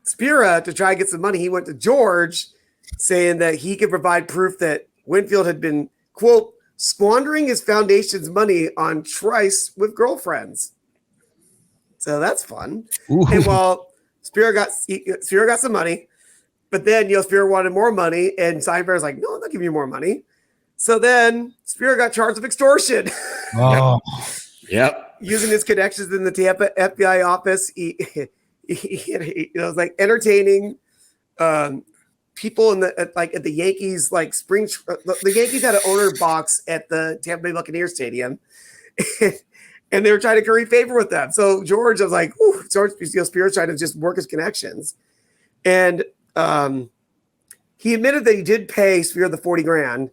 [SPEAKER 2] Spira, to try to get some money, he went to George, saying that he could provide proof that Winfield had been, quote, squandering his foundation's money on trice with girlfriends. So that's fun. Ooh. And while Spira got some money, but then Spira wanted more money, and Steinbrenner's like, no, I'm not giving you more money. So then Spira got charged with extortion.
[SPEAKER 3] Oh,
[SPEAKER 1] yep.
[SPEAKER 2] Using his connections in the Tampa FBI office, he was like entertaining people in at the Yankees, like spring. The Yankees had an owner box at the Tampa Bay Buccaneers stadium, and they were trying to curry favor with them. So George was like, "Ooh, George Spira's trying to just work his connections," and he admitted that he did pay Spira the $40,000,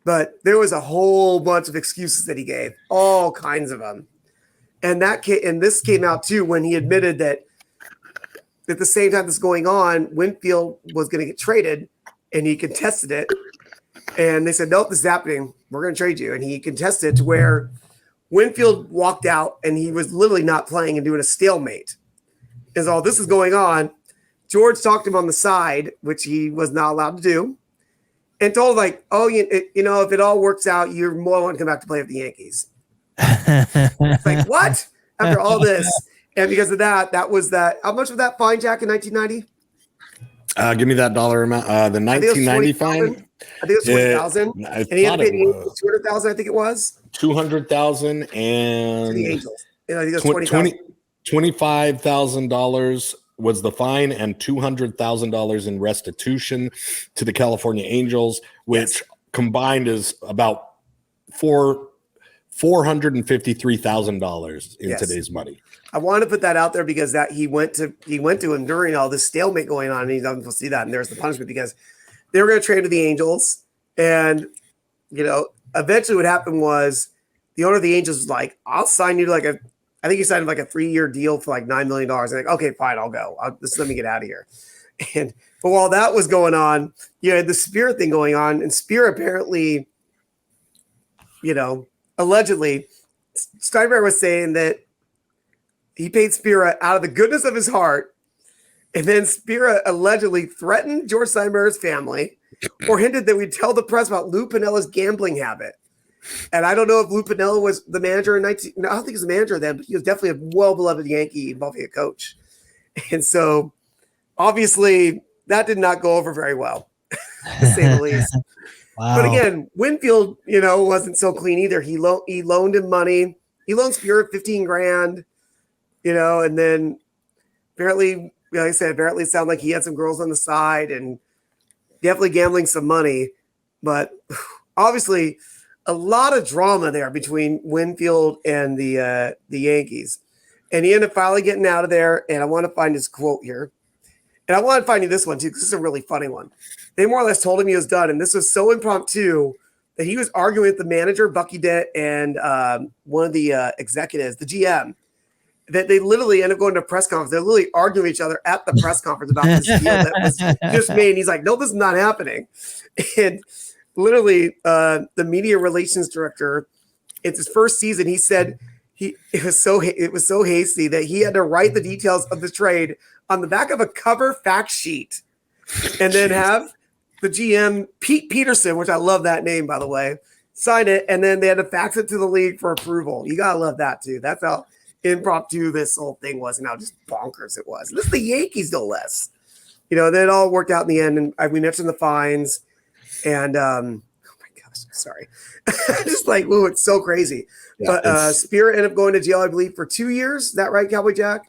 [SPEAKER 2] but there was a whole bunch of excuses that he gave, all kinds of them, and this came out too when he admitted that. At the same time this going on, Winfield was going to get traded, and he contested it. And they said, nope, this is happening. We're going to trade you. And he contested to where Winfield walked out, and he was literally not playing and doing a stalemate. As all this is going on, George talked to him on the side, which he was not allowed to do, and told like, oh, if it all works out, you're more than welcome to come back to play with the Yankees. It's like, what? After all this. And because of that was that. How much was that fine, Jack, in 1990?
[SPEAKER 1] Give me that dollar amount. The 1990 fine.
[SPEAKER 2] I think it was 20,000. And he had to pay $200,000. I think it was
[SPEAKER 1] 200,000 and
[SPEAKER 2] to the Angels. And I think it was
[SPEAKER 1] $25,000 was the fine, and $200,000 in restitution to the California Angels, which combined is about $453,000 in today's money.
[SPEAKER 2] I want to put that out there because that he went to him during all this stalemate going on, and he doesn't see that. And there's the punishment because they were going to trade to the Angels, and eventually what happened was the owner of the Angels was like, "I'll sign you to I think he signed like a 3-year deal for like $9 million." And like, okay, fine, I'll go. Let me get out of here. But while that was going on, you had the Spear thing going on, and Spear apparently, allegedly, Steinbrenner was saying that he paid Spear out of the goodness of his heart, and then Spear allegedly threatened George Steinbrenner's family or hinted that we'd tell the press about Lou Piniella's gambling habit. And I don't know if Lou Piniella was the manager I don't think he was the manager then, but he was definitely a well-beloved Yankee involving a coach. And so, obviously, that did not go over very well, to say the least. Wow. But again, Winfield, wasn't so clean either. He loaned him money. He loaned Spear $15,000, and then apparently, like I said, apparently it sounded like he had some girls on the side and definitely gambling some money. But obviously, a lot of drama there between Winfield and the Yankees. And he ended up finally getting out of there. And I want to find his quote here. And I want to find you this one, too, because this is a really funny one. They more or less told him he was done. And this was so impromptu that he was arguing with the manager, Bucky Dent, and one of the executives, the GM, that they literally ended up going to a press conference. They're literally arguing with each other at the press conference about this deal that was just made. And he's like, no, this is not happening. And literally, the media relations director, it's his first season. He said it was so hasty that he had to write the details of the trade on the back of a cover fact sheet, and then have the GM Pete Peterson, which I love that name by the way, sign it, and then they had to fax it to the league for approval. You gotta love that too. That's how impromptu this whole thing was, and how just bonkers it was. And this is the Yankees, no less. Then it all worked out in the end, and we mentioned the fines. And oh my gosh, sorry. Just like, whoa, it's so crazy. Yeah, but Spear ended up going to jail, I believe, for 2 years. Is that right, Cowboy Jack?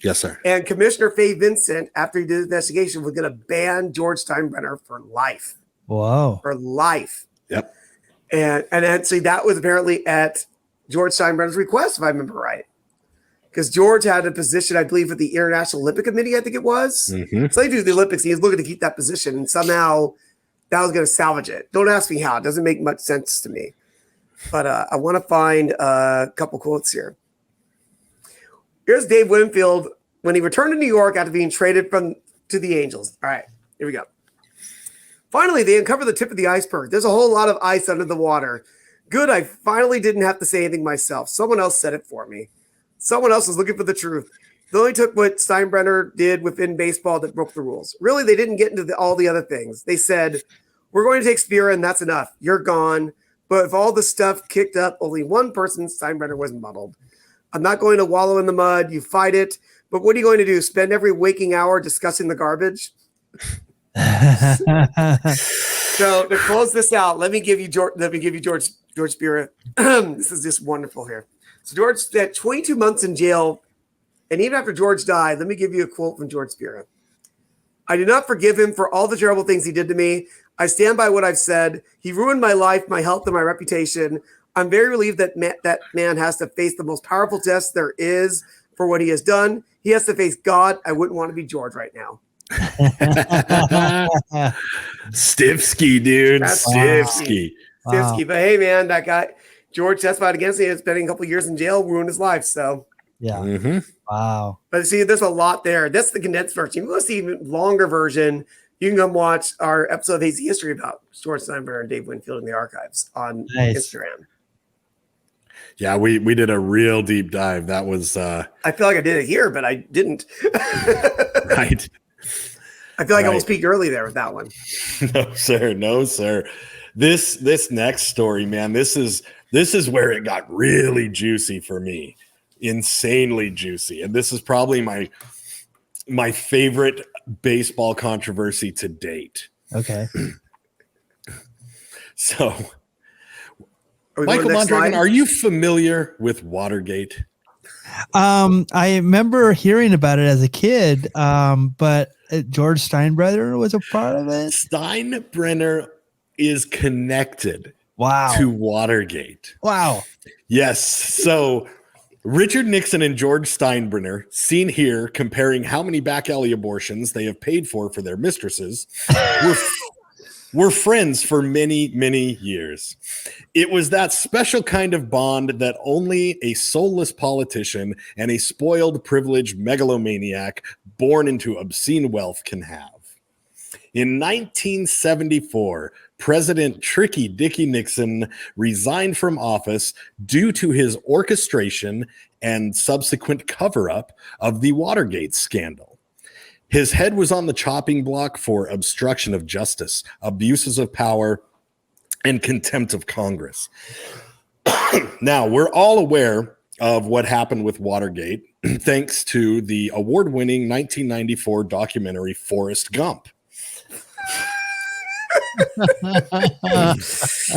[SPEAKER 1] Yes, sir. And
[SPEAKER 2] Commissioner Fay Vincent, after he did the investigation, was going to ban George Steinbrenner for life.
[SPEAKER 3] Wow.
[SPEAKER 2] For life.
[SPEAKER 1] Yep.
[SPEAKER 2] And then see, that was apparently at George Steinbrenner's request, if I remember right. Because George had a position, I believe, at the International Olympic Committee, I think it was. Mm-hmm. So they do the Olympics. He was looking to keep that position, and somehow that was going to salvage it. Don't ask me how. It doesn't make much sense to me. But I want to find a couple quotes here. Here's Dave Winfield when he returned to New York after being traded to the Angels. All right, here we go. Finally, they uncovered the tip of the iceberg. There's a whole lot of ice under the water. Good, I finally didn't have to say anything myself. Someone else said it for me. Someone else was looking for the truth. They only took what Steinbrenner did within baseball that broke the rules. Really, they didn't get into all the other things. They said, we're going to take Spear, and that's enough. You're gone. But if all the stuff kicked up, only one person, Steinbrenner, was muddled. I'm not going to wallow in the mud. You fight it. But what are you going to do? Spend every waking hour discussing the garbage? So to close this out, let me give you George Spear. This is just wonderful here. So George spent 22 months in jail. And even after George died, let me give you a quote from George Steinbrenner. I do not forgive him for all the terrible things he did to me. I stand by what I've said. He ruined my life, my health, and my reputation. I'm very relieved that that man has to face the most powerful test there is for what he has done. He has to face God. I wouldn't want to be George right now.
[SPEAKER 1] Stifsky, dude. Stifsky.
[SPEAKER 2] Wow. But hey, man, that guy, George testified against him, spending a couple of years in jail, ruined his life. So,
[SPEAKER 3] yeah.
[SPEAKER 1] Mm-hmm.
[SPEAKER 3] Wow.
[SPEAKER 2] But see, there's a lot there. That's the condensed version. You want to see even longer version, you can come watch our episode of Hazy History about George Steinbrenner and Dave Winfield in the archives on Instagram.
[SPEAKER 1] Yeah, we did a real deep dive. That was
[SPEAKER 2] I feel like I did it here, but I didn't.
[SPEAKER 1] Right.
[SPEAKER 2] I feel like I almost peaked early there with that one.
[SPEAKER 1] No, sir. This next story, man, this is where it got really juicy for me. Insanely juicy. And this is probably my favorite baseball controversy to date.
[SPEAKER 3] Okay.
[SPEAKER 1] So, Michael Mondragon, are you familiar with Watergate?
[SPEAKER 3] I remember hearing about it as a kid, but George Steinbrenner was a part of it.
[SPEAKER 1] Steinbrenner is connected
[SPEAKER 3] Wow.
[SPEAKER 1] to Watergate.
[SPEAKER 3] Wow.
[SPEAKER 1] Yes. So Richard Nixon and George Steinbrenner, seen here comparing how many back alley abortions they have paid for their mistresses, were friends for many, many years. It was that special kind of bond that only a soulless politician and a spoiled, privileged megalomaniac born into obscene wealth can have. In 1974, President Tricky Dicky Nixon resigned from office due to his orchestration and subsequent cover-up of the Watergate scandal. His head was on the chopping block for obstruction of justice, abuses of power, and contempt of Congress. Now, we're all aware of what happened with Watergate thanks to the award-winning 1994 documentary Forrest Gump.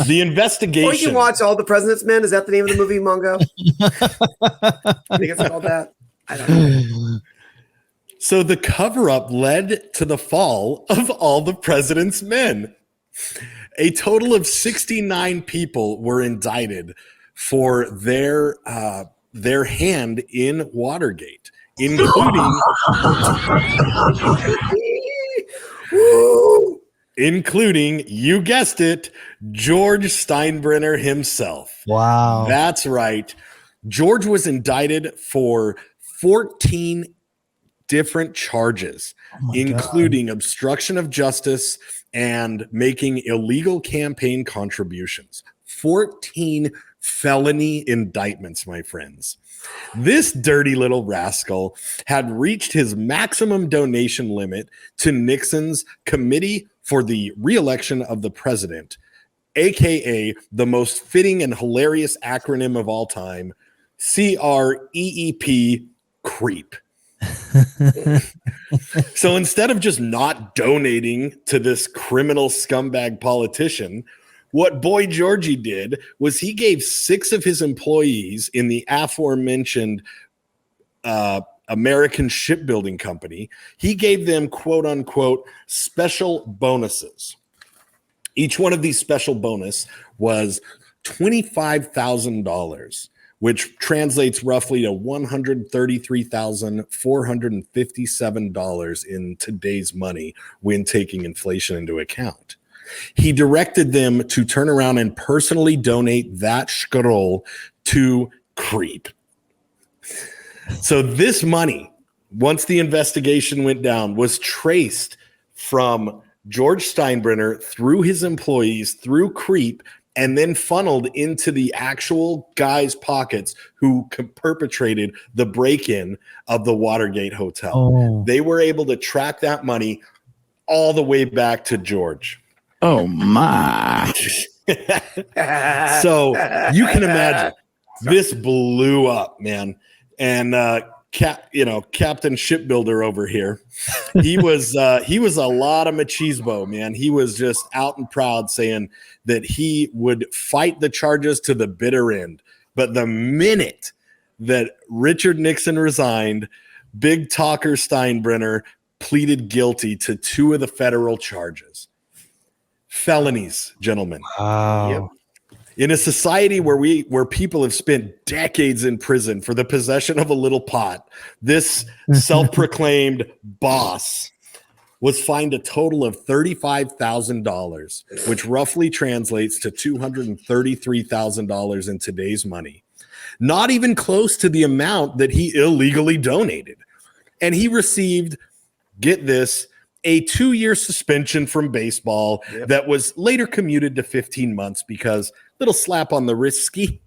[SPEAKER 1] The investigation.
[SPEAKER 2] Or you can watch All the President's Men. Is that the name of the movie, Mongo? I think it's called that. I don't know.
[SPEAKER 1] So the cover-up led to the fall of All the President's Men. A total of 69 people were indicted for their hand in Watergate, including, you guessed it, George Steinbrenner himself.
[SPEAKER 3] Wow.
[SPEAKER 1] That's right. George was indicted for 14 different charges, including obstruction of justice and making illegal campaign contributions. 14 felony indictments, my friends. This dirty little rascal had reached his maximum donation limit to Nixon's Committee for the Re-election of the President, aka the most fitting and hilarious acronym of all time, CREEP, creep. So instead of just not donating to this criminal scumbag politician, what Boy Georgie did was he gave 6 of his employees in the aforementioned American shipbuilding company, he gave them quote unquote special bonuses. Each one of these special bonus was $25,000, which translates roughly to $133,457 in today's money when taking inflation into account. He directed them to turn around and personally donate that scroll to Creep. So this money, once the investigation went down, was traced from George Steinbrenner through his employees, through Creep, and then funneled into the actual guys' pockets who perpetrated the break-in of the Watergate Hotel. Oh. They were able to track that money all the way back to George.
[SPEAKER 4] Oh, my.
[SPEAKER 1] So you can imagine this blew up, man. And Captain Shipbuilder over here, he was a lot of machismo, man. He was just out and proud saying that he would fight the charges to the bitter end. But the minute that Richard Nixon resigned, big talker Steinbrenner pleaded guilty to 2 of the federal charges. Felonies, gentlemen.
[SPEAKER 3] Wow.
[SPEAKER 1] Yep. In a society where people have spent decades in prison for the possession of a little pot, this self-proclaimed boss was fined a total of $35,000, which roughly translates to $233,000 in today's money. Not even close to the amount that he illegally donated. And he received, get this, a 2-year suspension from baseball that was later commuted to 15 months because little slap on the wrist-ski.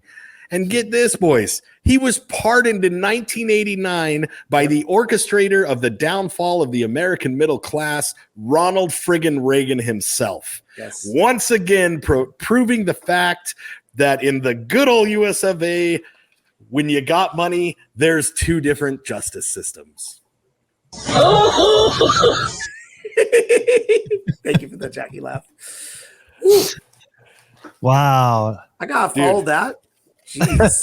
[SPEAKER 1] And get this, boys, he was pardoned in 1989 by the orchestrator of the downfall of the American middle class, Ronald friggin' Reagan himself.
[SPEAKER 2] Yes.
[SPEAKER 1] Once again, proving the fact that in the good old US of A, when you got money, there's 2 different justice systems.
[SPEAKER 2] Thank you for the Jackie laugh.
[SPEAKER 3] Wow.
[SPEAKER 2] I gotta follow that. Jeez.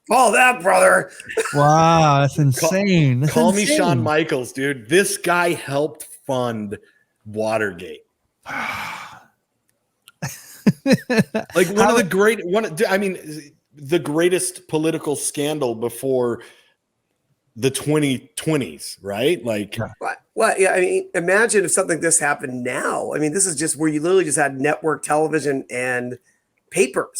[SPEAKER 2] Follow that, brother.
[SPEAKER 3] Wow, that's insane.
[SPEAKER 1] Call me Shawn Michaels, dude. This guy helped fund Watergate. Like the greatest political scandal before the 2020s, right? Like,
[SPEAKER 2] what? Yeah, I mean, imagine if something like this happened now. I mean, this is just where you literally just had network television and newspaper.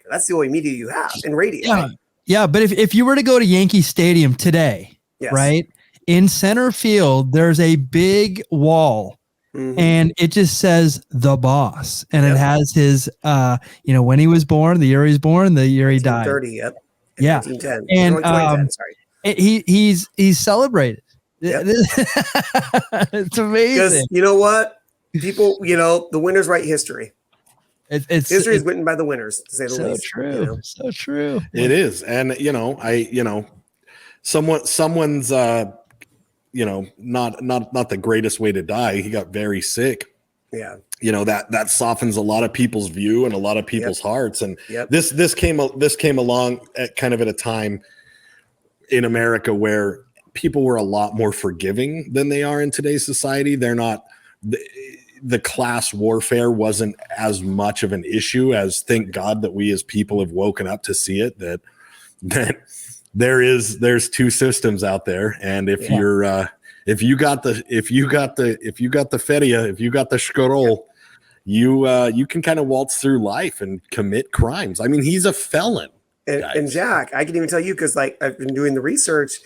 [SPEAKER 2] That's the only media you have, and radio.
[SPEAKER 3] Yeah, yeah. But if you were to go to Yankee Stadium today,
[SPEAKER 2] yes.
[SPEAKER 3] right, in center field, there's a big wall. And it just says the boss, and it has his, when he was born, the year he was born, the year he died.
[SPEAKER 2] 30, yep.
[SPEAKER 3] Yeah.
[SPEAKER 2] 1910.
[SPEAKER 3] And
[SPEAKER 2] 2010, sorry.
[SPEAKER 3] He's celebrated.
[SPEAKER 2] Yep.
[SPEAKER 3] It's amazing.
[SPEAKER 2] Because you know what? People, the winners write history. History is written by the winners, to say the least.
[SPEAKER 3] True. So true.
[SPEAKER 1] It is. And, someone's, not the greatest way to die. He got very sick.
[SPEAKER 2] Yeah.
[SPEAKER 1] That softens a lot of people's view and a lot of people's hearts. And this came along at kind of at a time in America where people were a lot more forgiving than they are in today's society. They're not, the class warfare wasn't as much of an issue as, thank God that we as people have woken up to see it, that there's two systems out there. And if you got the feria, if you got the scroll, you can kind of waltz through life and commit crimes. I mean, he's a felon.
[SPEAKER 2] And Jack, I can even tell you, because like I've been doing the research,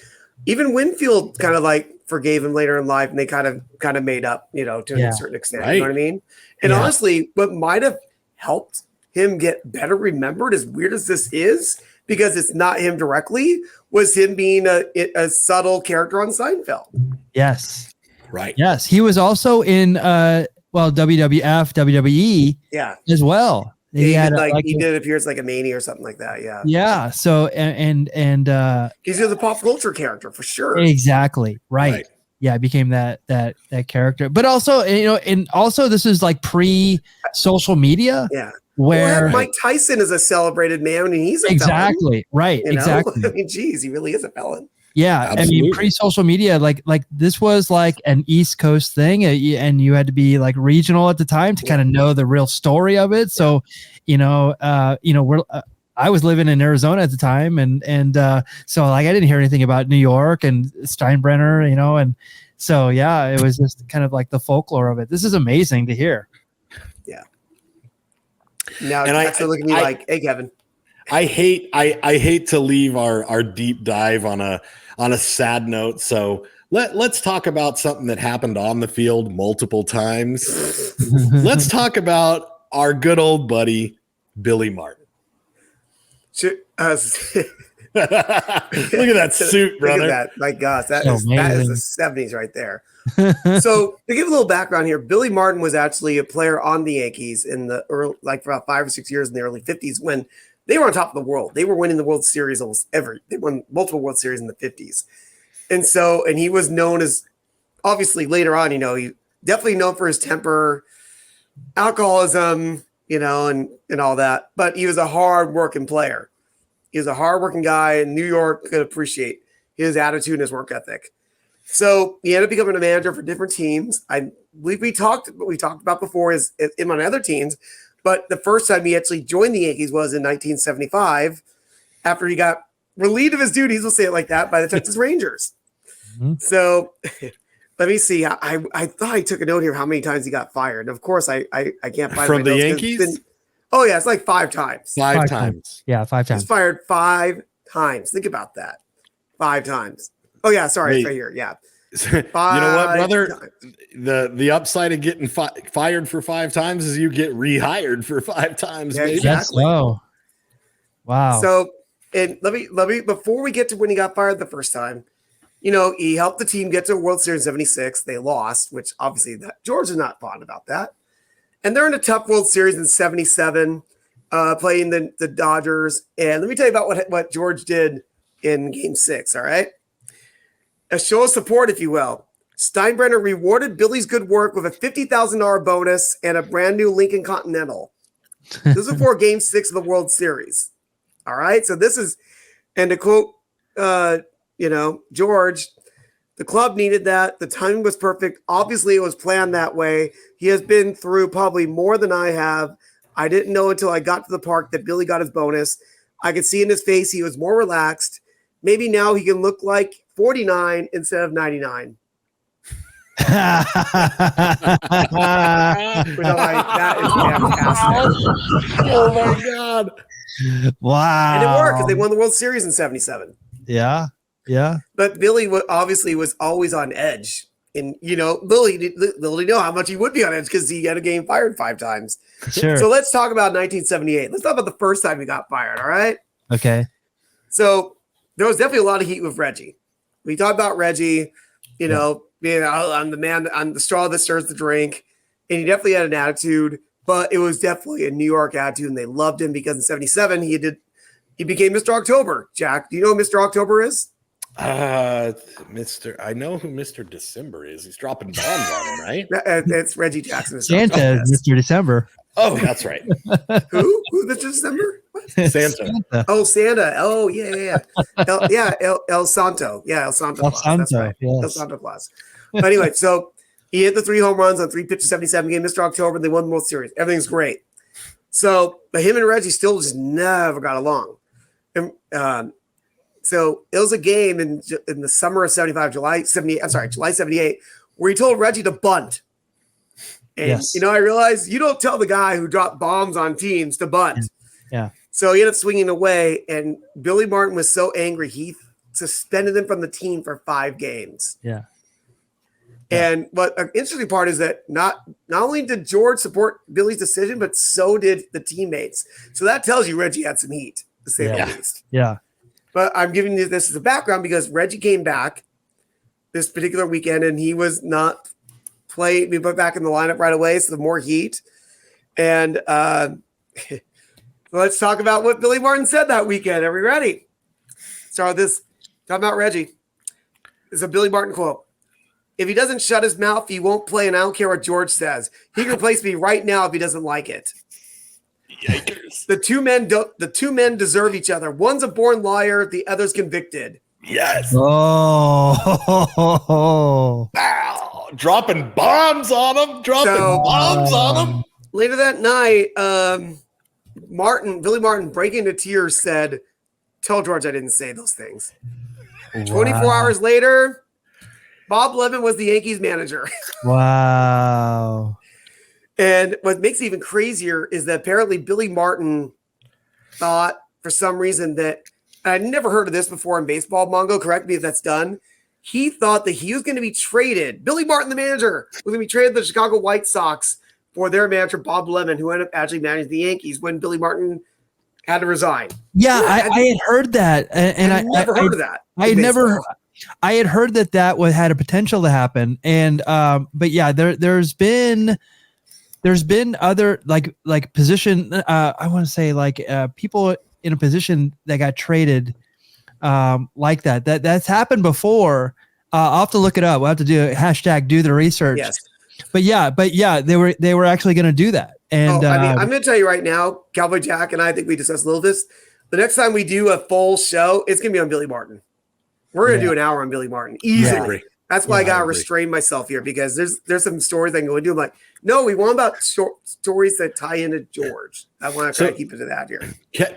[SPEAKER 2] even Winfield kind of like forgave him later in life, and they kind of made up, to a certain extent. Right. You know what I mean? And honestly, what might have helped him get better remembered, as weird as this is, because it's not him directly, was him being a subtle character on Seinfeld.
[SPEAKER 3] Yes.
[SPEAKER 1] Right.
[SPEAKER 3] Yes. He was also in WWF, WWE as well.
[SPEAKER 2] He did appear as like a mania or something like that. Yeah.
[SPEAKER 3] Yeah. So and
[SPEAKER 2] he's a pop culture character for sure.
[SPEAKER 3] Exactly. Right. Yeah, it became that character. But also, and also this is like pre-social media.
[SPEAKER 2] Yeah.
[SPEAKER 3] Where
[SPEAKER 2] Mike Tyson is a celebrated man, and he's a
[SPEAKER 3] felon. Right. Exactly.
[SPEAKER 2] I mean, geez, he really is a felon.
[SPEAKER 3] Yeah. Absolutely. I mean, pre-social media, like this was like an East Coast thing, and you had to be like regional at the time to kind of know the real story of it. So, I was living in Arizona at the time, and so like I didn't hear anything about New York and Steinbrenner, and so it was just kind of like the folklore of it. This is amazing to hear.
[SPEAKER 2] Yeah. Now, and I look at me like, hey, Kevin.
[SPEAKER 1] I hate to leave our deep dive on a sad note. So let's talk about something that happened on the field multiple times. Let's talk about our good old buddy, Billy Martin.
[SPEAKER 2] Look at
[SPEAKER 1] that suit, brother.
[SPEAKER 2] Look at that. My gosh, that is the 70s right there. So to give a little background here, Billy Martin was actually a player on the Yankees in the early, like for about 5 or 6 years in the early 50s, when they were on top of the world. They were winning the World Series almost they won multiple World Series in the 50s. And he was known as, obviously later on, he definitely known for his temper, alcoholism, and all that. But he was a hard-working player. He was a hard-working guy, and New York could appreciate his attitude and his work ethic. So he ended up becoming a manager for different teams. I believe we talked about before is him on other teams. But the first time he actually joined the Yankees was in 1975, after he got relieved of his duties, we'll say it like that, by the Texas Rangers. Mm-hmm. So let me see. I thought I took a note here how many times he got fired. Of course, I can't find
[SPEAKER 1] from the Yankees.
[SPEAKER 2] It's like 5 times.
[SPEAKER 1] Five times.
[SPEAKER 3] Yeah, 5 times.
[SPEAKER 2] He's fired 5 times. Think about that. 5 times. Oh yeah, sorry, it's right here. Yeah.
[SPEAKER 1] You know what, brother? The upside of getting fired for 5 times is you get rehired for 5 times.
[SPEAKER 2] Yeah, exactly.
[SPEAKER 3] Oh, wow.
[SPEAKER 2] So, and let me before we get to when he got fired the first time, he helped the team get to a World Series in 76. They lost, which obviously George is not fond about that. And they're in a tough World Series in 77, playing the Dodgers. And let me tell you about what George did in Game 6. All right. A show of support, if you will. Steinbrenner rewarded Billy's good work with a $50,000 bonus and a brand new Lincoln Continental. This is before Game 6 of the World Series. All right. So this is, and to quote, George, the club needed that. The timing was perfect. Obviously, it was planned that way. He has been through probably more than I have. I didn't know until I got to the park that Billy got his bonus. I could see in his face he was more relaxed. Maybe now he can look like 49 instead of 99. That is fantastic.
[SPEAKER 1] Oh my God.
[SPEAKER 3] Wow.
[SPEAKER 2] And it worked because they won the World Series in 77.
[SPEAKER 3] Yeah. Yeah.
[SPEAKER 2] But Billy obviously was always on edge. And, Billy didn't know how much he would be on edge because he had a game fired 5 times.
[SPEAKER 3] Sure.
[SPEAKER 2] So let's talk about 1978. Let's talk about the first time he got fired, all right?
[SPEAKER 3] Okay.
[SPEAKER 2] So there was definitely a lot of heat with Reggie. We talked about Reggie, being I'm the man, I'm the straw that stirs the drink. And he definitely had an attitude, but it was definitely a New York attitude, and they loved him because in 77 he became Mr. October. Jack, do you know who Mr. October is?
[SPEAKER 1] I know who Mr. December is. He's dropping bombs on him, right?
[SPEAKER 2] It's Reggie Jackson.
[SPEAKER 3] Santa is Mr. December.
[SPEAKER 1] Oh, that's right.
[SPEAKER 2] Who? Who's Mr. December? What?
[SPEAKER 1] Santa.
[SPEAKER 2] Oh, Santa. Oh, yeah. El Santo. Yeah, El Santo Claus. That's right.
[SPEAKER 3] Yes.
[SPEAKER 2] El Santo Claus. But anyway, so he hit the 3 home runs on 3 pitches, 77 game, Mr. October. They won the World Series. Everything's great. So, but him and Reggie still just never got along. And so it was a game in the summer of 75, July 78, where he told Reggie to bunt. And,
[SPEAKER 3] yes.
[SPEAKER 2] I realized you don't tell the guy who dropped bombs on teams to bunt.
[SPEAKER 3] Yeah.
[SPEAKER 2] So he ended up swinging away, and Billy Martin was so angry, he suspended him from the team for 5 games.
[SPEAKER 3] Yeah.
[SPEAKER 2] And what an interesting part is that not only did George support Billy's decision, but so did the teammates. So that tells you Reggie had some heat, to say the least.
[SPEAKER 3] Yeah.
[SPEAKER 2] But I'm giving you this as a background because Reggie came back this particular weekend, and he was not played. We put back in the lineup right away, so the more heat. And let's talk about what Billy Martin said that weekend. Are we ready? Start with this. Talking about Reggie. It's a Billy Martin quote. If he doesn't shut his mouth, he won't play, and I don't care what George says. He can replace me right now if he doesn't like it.
[SPEAKER 1] Yikers.
[SPEAKER 2] The two men deserve each other. One's a born liar, the other's convicted.
[SPEAKER 1] Yes.
[SPEAKER 3] Oh.
[SPEAKER 1] Wow. Dropping bombs on him. Bombs on him.
[SPEAKER 2] Later that night, Billy Martin, breaking into tears, said, "Tell George I didn't say those things." Wow. 24 hours later, Bob Lemon was the Yankees manager.
[SPEAKER 3] Wow.
[SPEAKER 2] And what makes it even crazier is that apparently Billy Martin thought for some reason that, I'd never heard of this before in baseball, Mongo, correct me if that's done. He thought that he was going to be traded. Billy Martin, the manager, was going to be traded to the Chicago White Sox for their manager, Bob Lemon, who ended up actually managing the Yankees when Billy Martin had to resign.
[SPEAKER 3] Yeah, I had heard that. And I
[SPEAKER 2] never heard of that.
[SPEAKER 3] I had heard that had a potential to happen. And, but yeah, there's been other like position. I want to say people in a position that got traded like that. That's happened before. I'll have to look it up. We'll have to do #do the research.
[SPEAKER 2] Yes.
[SPEAKER 3] But yeah, they were actually going to do that. And
[SPEAKER 2] I'm going to tell you right now, Cowboy Jack and I think we discussed a little this. The next time we do a full show, it's going to be on Billy Martin. We're going to do an hour on Billy Martin easily. Yeah. That's why I got to restrain myself here because there's some stories I can go into. I'm like, no, we want about stories that tie into George. I want to try to keep it to that here.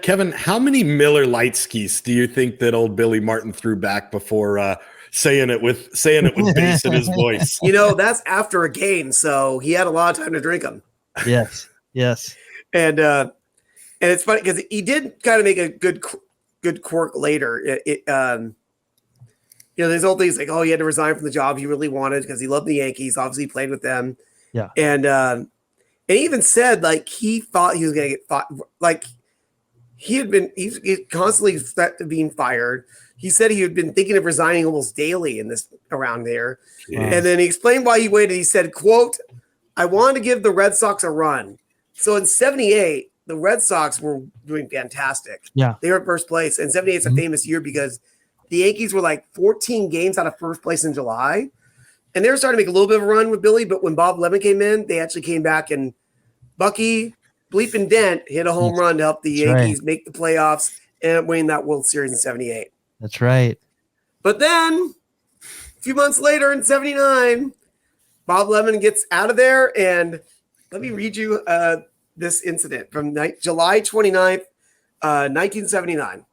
[SPEAKER 1] Kevin, how many Miller Lite skis do you think that old Billy Martin threw back before saying it with bass in his voice?
[SPEAKER 2] That's after a game, so he had a lot of time to drink them.
[SPEAKER 3] Yes.
[SPEAKER 2] And it's funny because he did kind of make a good quirk later. There's old things like, he had to resign from the job he really wanted because he loved the Yankees. Obviously, he played with them.
[SPEAKER 3] Yeah.
[SPEAKER 2] And he even said he thought he was going to get fired. He's constantly threatened being fired. He said he had been thinking of resigning almost daily around there. Yeah. And then he explained why he waited. He said, quote, "I wanted to give the Red Sox a run." So in 78, the Red Sox were doing fantastic.
[SPEAKER 3] Yeah.
[SPEAKER 2] They were in first place. And 78 is a famous year because the Yankees were 14 games out of first place in July. And they were starting to make a little bit of a run with Billy, but when Bob Lemon came in, they actually came back and Bucky Bleepin' Dent hit a home run to help the Yankees make the playoffs and winning that World Series in 78.
[SPEAKER 3] That's right.
[SPEAKER 2] But then a few months later in 79, Bob Lemon gets out of there. And let me read you this incident from July 29th, 1979.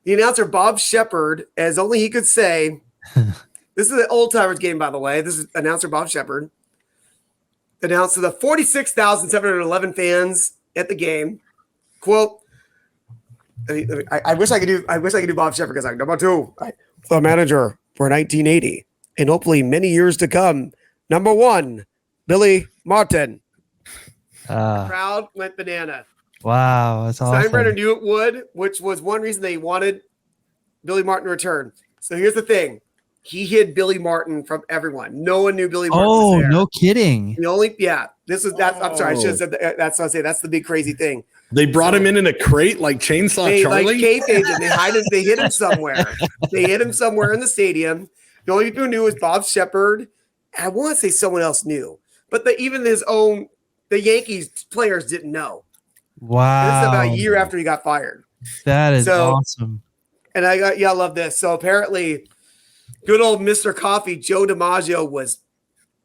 [SPEAKER 2] The announcer, Bob Shepard, as only he could say, this is an old timers game, by the way. This is announcer Bob Shepard, announced to the 46,711 fans at the game, quote, I wish I could do Bob Shepard because I'm number 2, the manager for 1980 and hopefully many years to come. Number 1, Billy Martin. The crowd went banana.
[SPEAKER 3] Wow, that's awesome.
[SPEAKER 2] Steinbrenner knew it would, which was one reason they wanted Billy Martin to return. So here's the thing. He hid Billy Martin from everyone. No one knew Billy Martin was there.
[SPEAKER 3] No kidding.
[SPEAKER 2] The only, I'm sorry, I should have said that. That's what I say. That's the big crazy thing.
[SPEAKER 1] They brought him in a crate like Chainsaw Charlie?
[SPEAKER 2] Like kayfabe him. They hid him somewhere. They hid him somewhere in the stadium. The only people who knew was Bob Shepard. I want to say someone else knew. But even the Yankees players didn't know.
[SPEAKER 3] Wow.
[SPEAKER 2] And this is about a year after he got fired.
[SPEAKER 3] That is awesome.
[SPEAKER 2] And I love this. So apparently, good old Mr. Coffee, Joe DiMaggio, was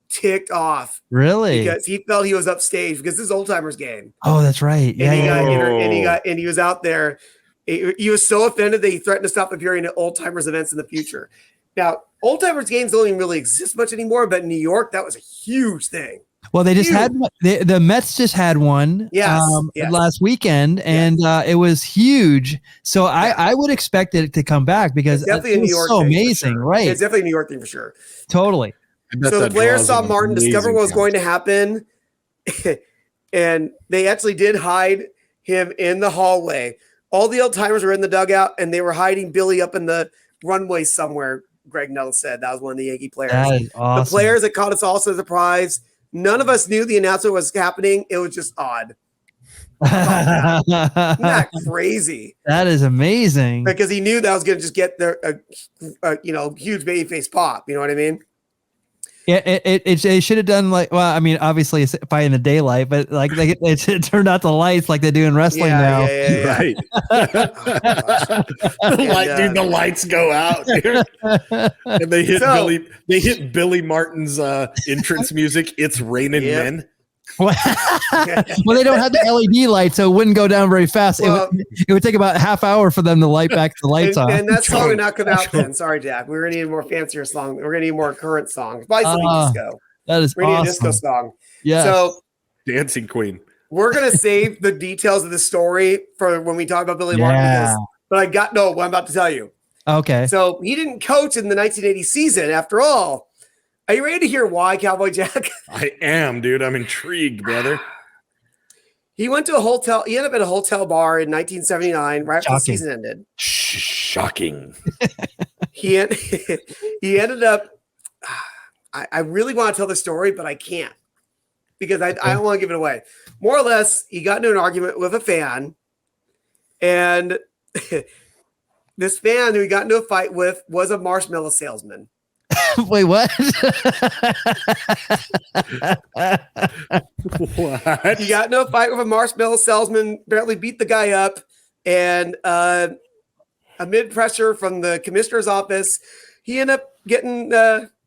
[SPEAKER 2] ticked off.
[SPEAKER 3] Really?
[SPEAKER 2] Because he felt he was upstage because this is old timers game.
[SPEAKER 3] Oh, that's right.
[SPEAKER 2] And he was out there. He was so offended that he threatened to stop appearing at old timers events in the future. Now, old timers games don't even really exist much anymore, but in New York, that was a huge thing.
[SPEAKER 3] Well, they just had the Mets just had one last weekend, and it was huge. So I would expect it to come back because it's
[SPEAKER 2] definitely a New York
[SPEAKER 3] so
[SPEAKER 2] thing
[SPEAKER 3] amazing, right?
[SPEAKER 2] It's definitely a New York thing for sure.
[SPEAKER 3] Totally.
[SPEAKER 2] So the players saw Martin, discover what was going to happen, and they actually did hide him in the hallway. All the old timers were in the dugout, and they were hiding Billy up in the runway somewhere. Greg Null said that was one of the Yankee players.
[SPEAKER 3] That is awesome.
[SPEAKER 2] The players that caught us all as a surprise. None of us knew the announcement was happening. It was just odd. Isn't that crazy?
[SPEAKER 3] That is amazing.
[SPEAKER 2] Because he knew that was going to just get a huge babyface pop. You know what I mean?
[SPEAKER 3] Yeah, it should have done obviously it's probably in the daylight, but it turned out the lights like they do in wrestling now.
[SPEAKER 2] Yeah.
[SPEAKER 1] Right. The lights go out here. And they hit Billy Martin's entrance music. It's raining men.
[SPEAKER 3] Well, they don't have the LED light, so it wouldn't go down very fast. Well, it would take about a half hour for them to light back the lights on.
[SPEAKER 2] And that song would not come out then. Sorry, Jack. We're gonna need a more fancier song. We're gonna need more current songs. Probably something disco.
[SPEAKER 3] That is
[SPEAKER 2] we're gonna need a disco song.
[SPEAKER 3] Yeah.
[SPEAKER 2] So
[SPEAKER 1] Dancing Queen.
[SPEAKER 2] We're gonna save the details of the story for when we talk about Billy Martin. But what I'm about to tell you.
[SPEAKER 3] Okay.
[SPEAKER 2] So he didn't coach in the 1980 season after all. Are you ready to hear why, Cowboy Jack?
[SPEAKER 1] I am, dude. I'm intrigued, brother.
[SPEAKER 2] He went to a hotel. He ended up at a hotel bar in 1979, right after the season ended.
[SPEAKER 1] Shocking.
[SPEAKER 2] He ended up. I really want to tell the story, but I can't because I don't want to give it away. More or less, he got into an argument with a fan, and this fan who he got into a fight with was a marshmallow salesman.
[SPEAKER 3] Wait, what?
[SPEAKER 1] What?
[SPEAKER 2] He got into a fight with a marshmallow salesman, apparently beat the guy up, and amid pressure from the commissioner's office, he ended up getting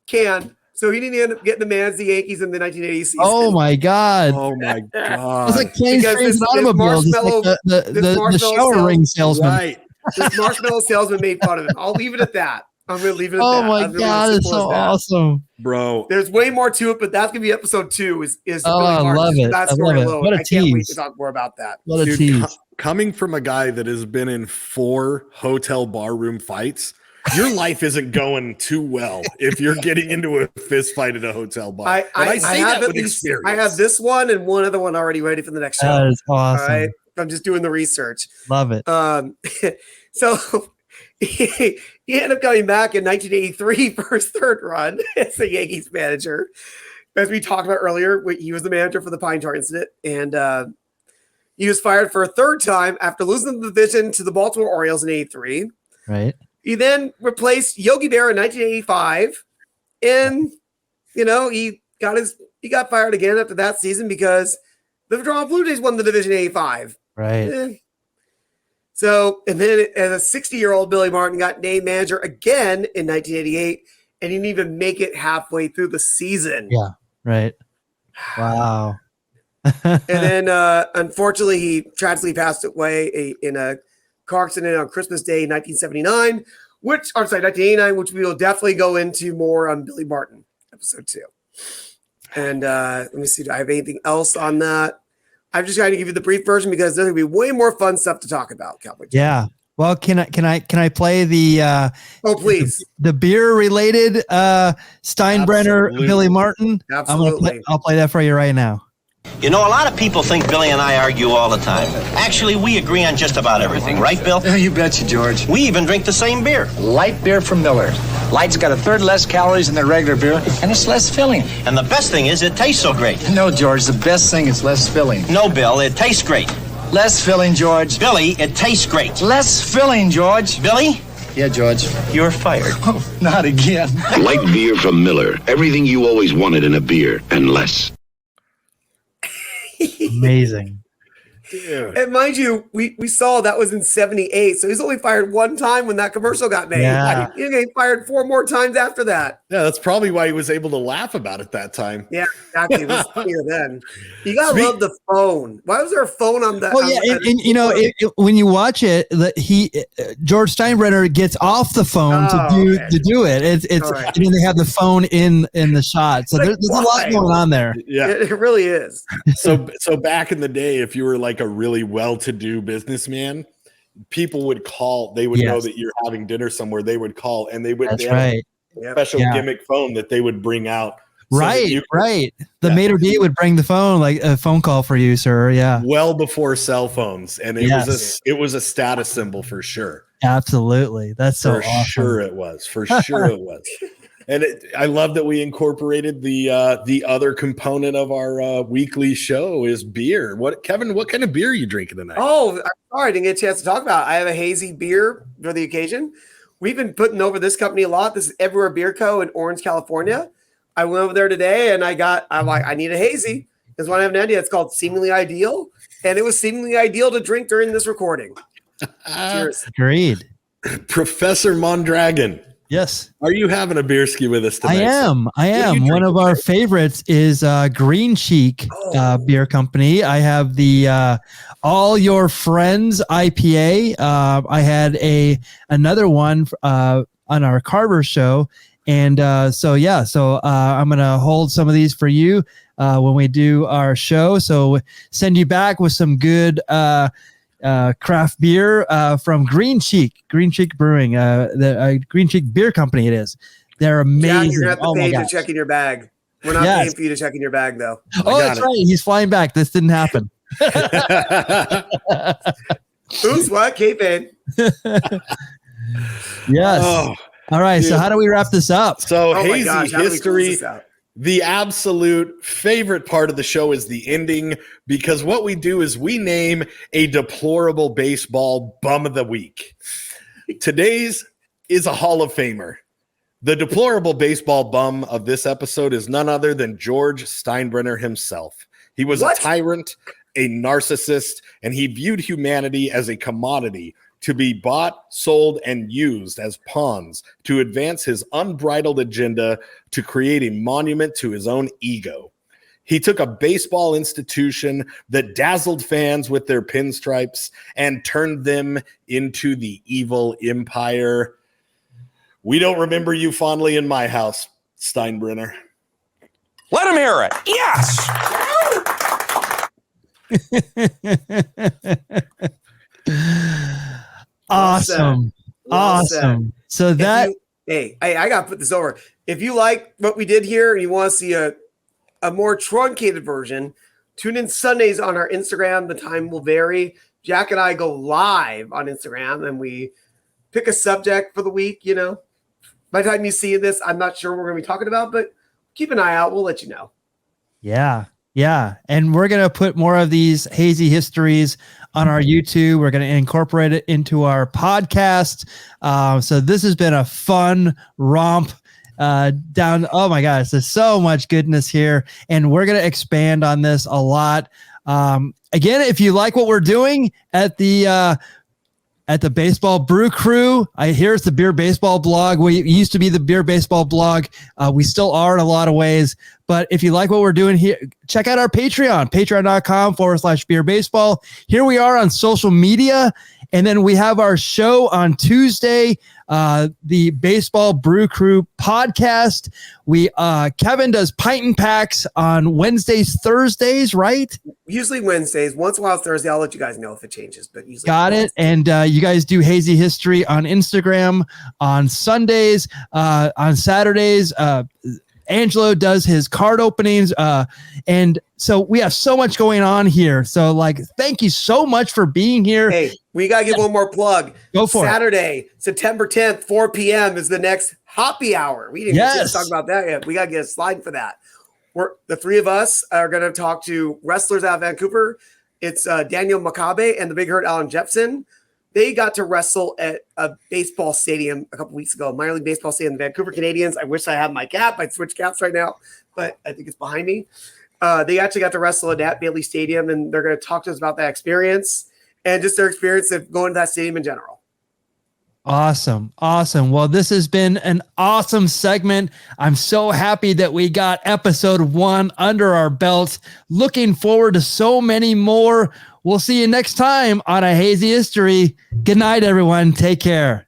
[SPEAKER 2] canned. So he didn't end up getting the man's the Yankees in the 1980 season.
[SPEAKER 3] Oh my God. It's like planes, trains, and automobiles. The shower ring salesman.
[SPEAKER 2] Right. This marshmallow salesman made fun of him. I'll leave it at that. I'm going to leave it at that.
[SPEAKER 3] Oh my God, it's so awesome.
[SPEAKER 1] Bro.
[SPEAKER 2] There's way more to it, but that's going to be episode 2 is
[SPEAKER 3] I love it.
[SPEAKER 2] That story alone.
[SPEAKER 3] What a
[SPEAKER 2] I can't wait to talk more about that.
[SPEAKER 3] What a tease.
[SPEAKER 1] Coming from a guy that has been in 4 hotel barroom fights, your life isn't going too well if you're getting into a fist fight at a hotel bar. I have this one and one other one already ready for the next show.
[SPEAKER 3] That is awesome.
[SPEAKER 2] All right? I'm just doing the research.
[SPEAKER 3] Love it.
[SPEAKER 2] So he ended up coming back in 1983 for his third run as a Yankees manager. As we talked about earlier, he was the manager for the Pine Tar incident, and he was fired for a third time after losing the division to the Baltimore Orioles in 83.
[SPEAKER 3] Right.
[SPEAKER 2] He then replaced Yogi Berra in 1985, and he got fired again after that season because the Toronto Blue Jays won the division in 85.
[SPEAKER 3] Right.
[SPEAKER 2] So, and then as a 60-year-old, Billy Martin got named manager again in 1988, and he didn't even make it halfway through the season.
[SPEAKER 3] Yeah, right. Wow.
[SPEAKER 2] And then, unfortunately, he tragically passed away in a car accident on Christmas Day, 1979, 1989, which we will definitely go into more on Billy Martin, episode 2. And let me see, do I have anything else on that? I'm just trying to give you the brief version because there's going to be way more fun stuff to talk about, Cowboy.
[SPEAKER 3] Yeah. Well, can I play the
[SPEAKER 2] please,
[SPEAKER 3] the beer related Steinbrenner
[SPEAKER 1] Absolutely.
[SPEAKER 3] Billy Martin?
[SPEAKER 2] Absolutely.
[SPEAKER 3] I'll play that for you right now.
[SPEAKER 5] You know, a lot of people think Billy and I argue all the time. Actually, we agree on just about everything, right, Bill?
[SPEAKER 6] You betcha, George.
[SPEAKER 5] We even drink the same beer.
[SPEAKER 6] Light beer from Miller. Light's got a third less calories than their regular beer, and it's less filling.
[SPEAKER 5] And the best thing is it tastes so great.
[SPEAKER 6] No, George, the best thing is less filling.
[SPEAKER 5] No, Bill, it tastes great.
[SPEAKER 6] Less filling, George.
[SPEAKER 5] Billy, it tastes great.
[SPEAKER 6] Less filling, George.
[SPEAKER 5] Billy,
[SPEAKER 6] Yeah, George.
[SPEAKER 5] you're fired.
[SPEAKER 6] Oh, not again.
[SPEAKER 7] Light beer from Miller. Everything you always wanted in a beer and less.
[SPEAKER 3] Amazing.
[SPEAKER 1] Dude.
[SPEAKER 2] And mind you, we saw that was in 78. So he's only fired one time when that commercial got made.
[SPEAKER 3] Yeah.
[SPEAKER 2] He got fired 4 more times after that.
[SPEAKER 1] Yeah, that's probably why he was able to laugh about it that time.
[SPEAKER 2] Yeah, exactly. It was clear then. You gotta love the phone. Why was there a phone on that?
[SPEAKER 3] Oh yeah, and you know when you watch it, George Steinbrenner gets off the phone to do it. It's
[SPEAKER 2] right.
[SPEAKER 3] I mean they have the phone in the shot, so
[SPEAKER 2] Like,
[SPEAKER 3] there's a lot going on there.
[SPEAKER 1] Yeah.
[SPEAKER 2] It really is.
[SPEAKER 1] So back in the day, if you were like a really well-to-do businessman, people would call. They would know that you're having dinner somewhere. They would call, and they would.
[SPEAKER 3] That's
[SPEAKER 1] they had
[SPEAKER 3] right.
[SPEAKER 1] a special gimmick phone that they would bring out. so that
[SPEAKER 3] Right,
[SPEAKER 1] you-
[SPEAKER 3] right. The maitre d' would bring the phone, like a phone call for you, sir. Yeah,
[SPEAKER 1] Well before cell phones, and it
[SPEAKER 3] Yes.
[SPEAKER 1] was a status symbol for sure.
[SPEAKER 3] absolutely. That's so
[SPEAKER 1] For
[SPEAKER 3] awesome.
[SPEAKER 1] sure it was. For sure it was. And I love that we incorporated the other component of our weekly show is beer. Kevin, what kind of beer are you drinking tonight?
[SPEAKER 2] Oh, I'm sorry, I didn't get a chance to talk about it. I have a hazy beer for the occasion. We've been putting over this company a lot. This is Everywhere Beer Co. in Orange, California. I went over there today and I'm like, I need a hazy. Because when I have an idea, it's called Seemingly Ideal. And it was seemingly ideal to drink during this recording. Cheers.
[SPEAKER 3] Agreed.
[SPEAKER 1] Professor Mondragon,
[SPEAKER 3] Yes,
[SPEAKER 1] are you having a beer ski with us tonight?
[SPEAKER 3] I am.
[SPEAKER 1] What are you
[SPEAKER 3] One of
[SPEAKER 1] drinking
[SPEAKER 3] our
[SPEAKER 1] tonight?
[SPEAKER 3] favorites is Green Cheek Beer Company. I have the All Your Friends IPA. I had another one on our Carver show. And so I'm going to hold some of these for you when we do our show. So send you back with some good craft beer from Green Cheek Brewing, the Green Cheek Beer Company. It is. They're amazing.
[SPEAKER 2] Jack, you're going to have to pay to
[SPEAKER 3] gosh.
[SPEAKER 2] check in your bag. We're not paying for you to check in your bag, though.
[SPEAKER 3] Oh, that's right. He's flying back. This didn't happen.
[SPEAKER 2] Who's what? K-Pain.
[SPEAKER 3] Yes.
[SPEAKER 1] Oh,
[SPEAKER 3] all right.
[SPEAKER 1] dude.
[SPEAKER 3] So how do we wrap this up?
[SPEAKER 1] So
[SPEAKER 2] Oh my
[SPEAKER 1] Hazy
[SPEAKER 2] gosh, how do we close
[SPEAKER 1] History.
[SPEAKER 2] this out?
[SPEAKER 1] The absolute favorite part of the show is the ending, because what we do is we name a deplorable baseball bum of the week. Today's is a Hall of Famer. The deplorable baseball bum of this episode is none other than George Steinbrenner himself. He was a tyrant, a narcissist, and he viewed humanity as a commodity to be bought, sold, and used as pawns to advance his unbridled agenda to create a monument to his own ego. He took a baseball institution that dazzled fans with their pinstripes and turned them into the evil empire. We don't remember you fondly in my house, Steinbrenner.
[SPEAKER 8] Let him hear it. Yes.
[SPEAKER 3] Awesome.
[SPEAKER 2] Well said.
[SPEAKER 3] Awesome. So that
[SPEAKER 2] I got to put this over. If you like what we did here and you want to see a more truncated version, tune in Sundays on our Instagram. The time will vary. Jack and I go live on Instagram and we pick a subject for the week. You know, by the time you see this, I'm not sure what we're going to be talking about, but keep an eye out. We'll let you know.
[SPEAKER 3] Yeah. And we're going to put more of these hazy histories on our YouTube. We're going to incorporate it into our podcast. So this has been a fun romp down. Oh my gosh, there's so much goodness here. And we're going to expand on this a lot. Again, if you like what we're doing at the at the Baseball Brew Crew. I hear it's the Beer Baseball blog. We used to be the Beer Baseball blog. We still are in a lot of ways. But if you like what we're doing here, check out our Patreon, patreon.com/Beer Baseball. Here we are on social media. And then we have our show on Tuesday, the Baseball Brew Crew podcast. Kevin does Pint and Packs on Wednesdays, Thursdays, right?
[SPEAKER 2] Usually Wednesdays. Once in a while Thursday. I'll let you guys know if it changes, but usually
[SPEAKER 3] got it. And you guys do Hazy History on Instagram on Sundays, on Saturdays. Angelo does his card openings. And so we have so much going on here. So thank you so much for being here.
[SPEAKER 2] Hey, we got to give one more plug.
[SPEAKER 3] Go for
[SPEAKER 2] Saturday, September 10th, 4 p.m. is the next happy hour. We didn't get to talk about that yet. We got to get a slide for that. The three of us are going to talk to wrestlers out of Vancouver. It's Daniel Makabe and the Big Hurt Alan Jepson. They got to wrestle at a baseball stadium a couple weeks ago, minor league baseball stadium, the Vancouver Canadians. I wish I had my cap. I'd switch caps right now, but I think it's behind me. They actually got to wrestle at that Bailey Stadium, and they're going to talk to us about that experience and just their experience of going to that stadium in general.
[SPEAKER 3] Awesome. Well, this has been an awesome segment. I'm so happy that we got episode 1 under our belt. Looking forward to so many more. We'll see you next time on A Hazy History. Good night, everyone. Take care.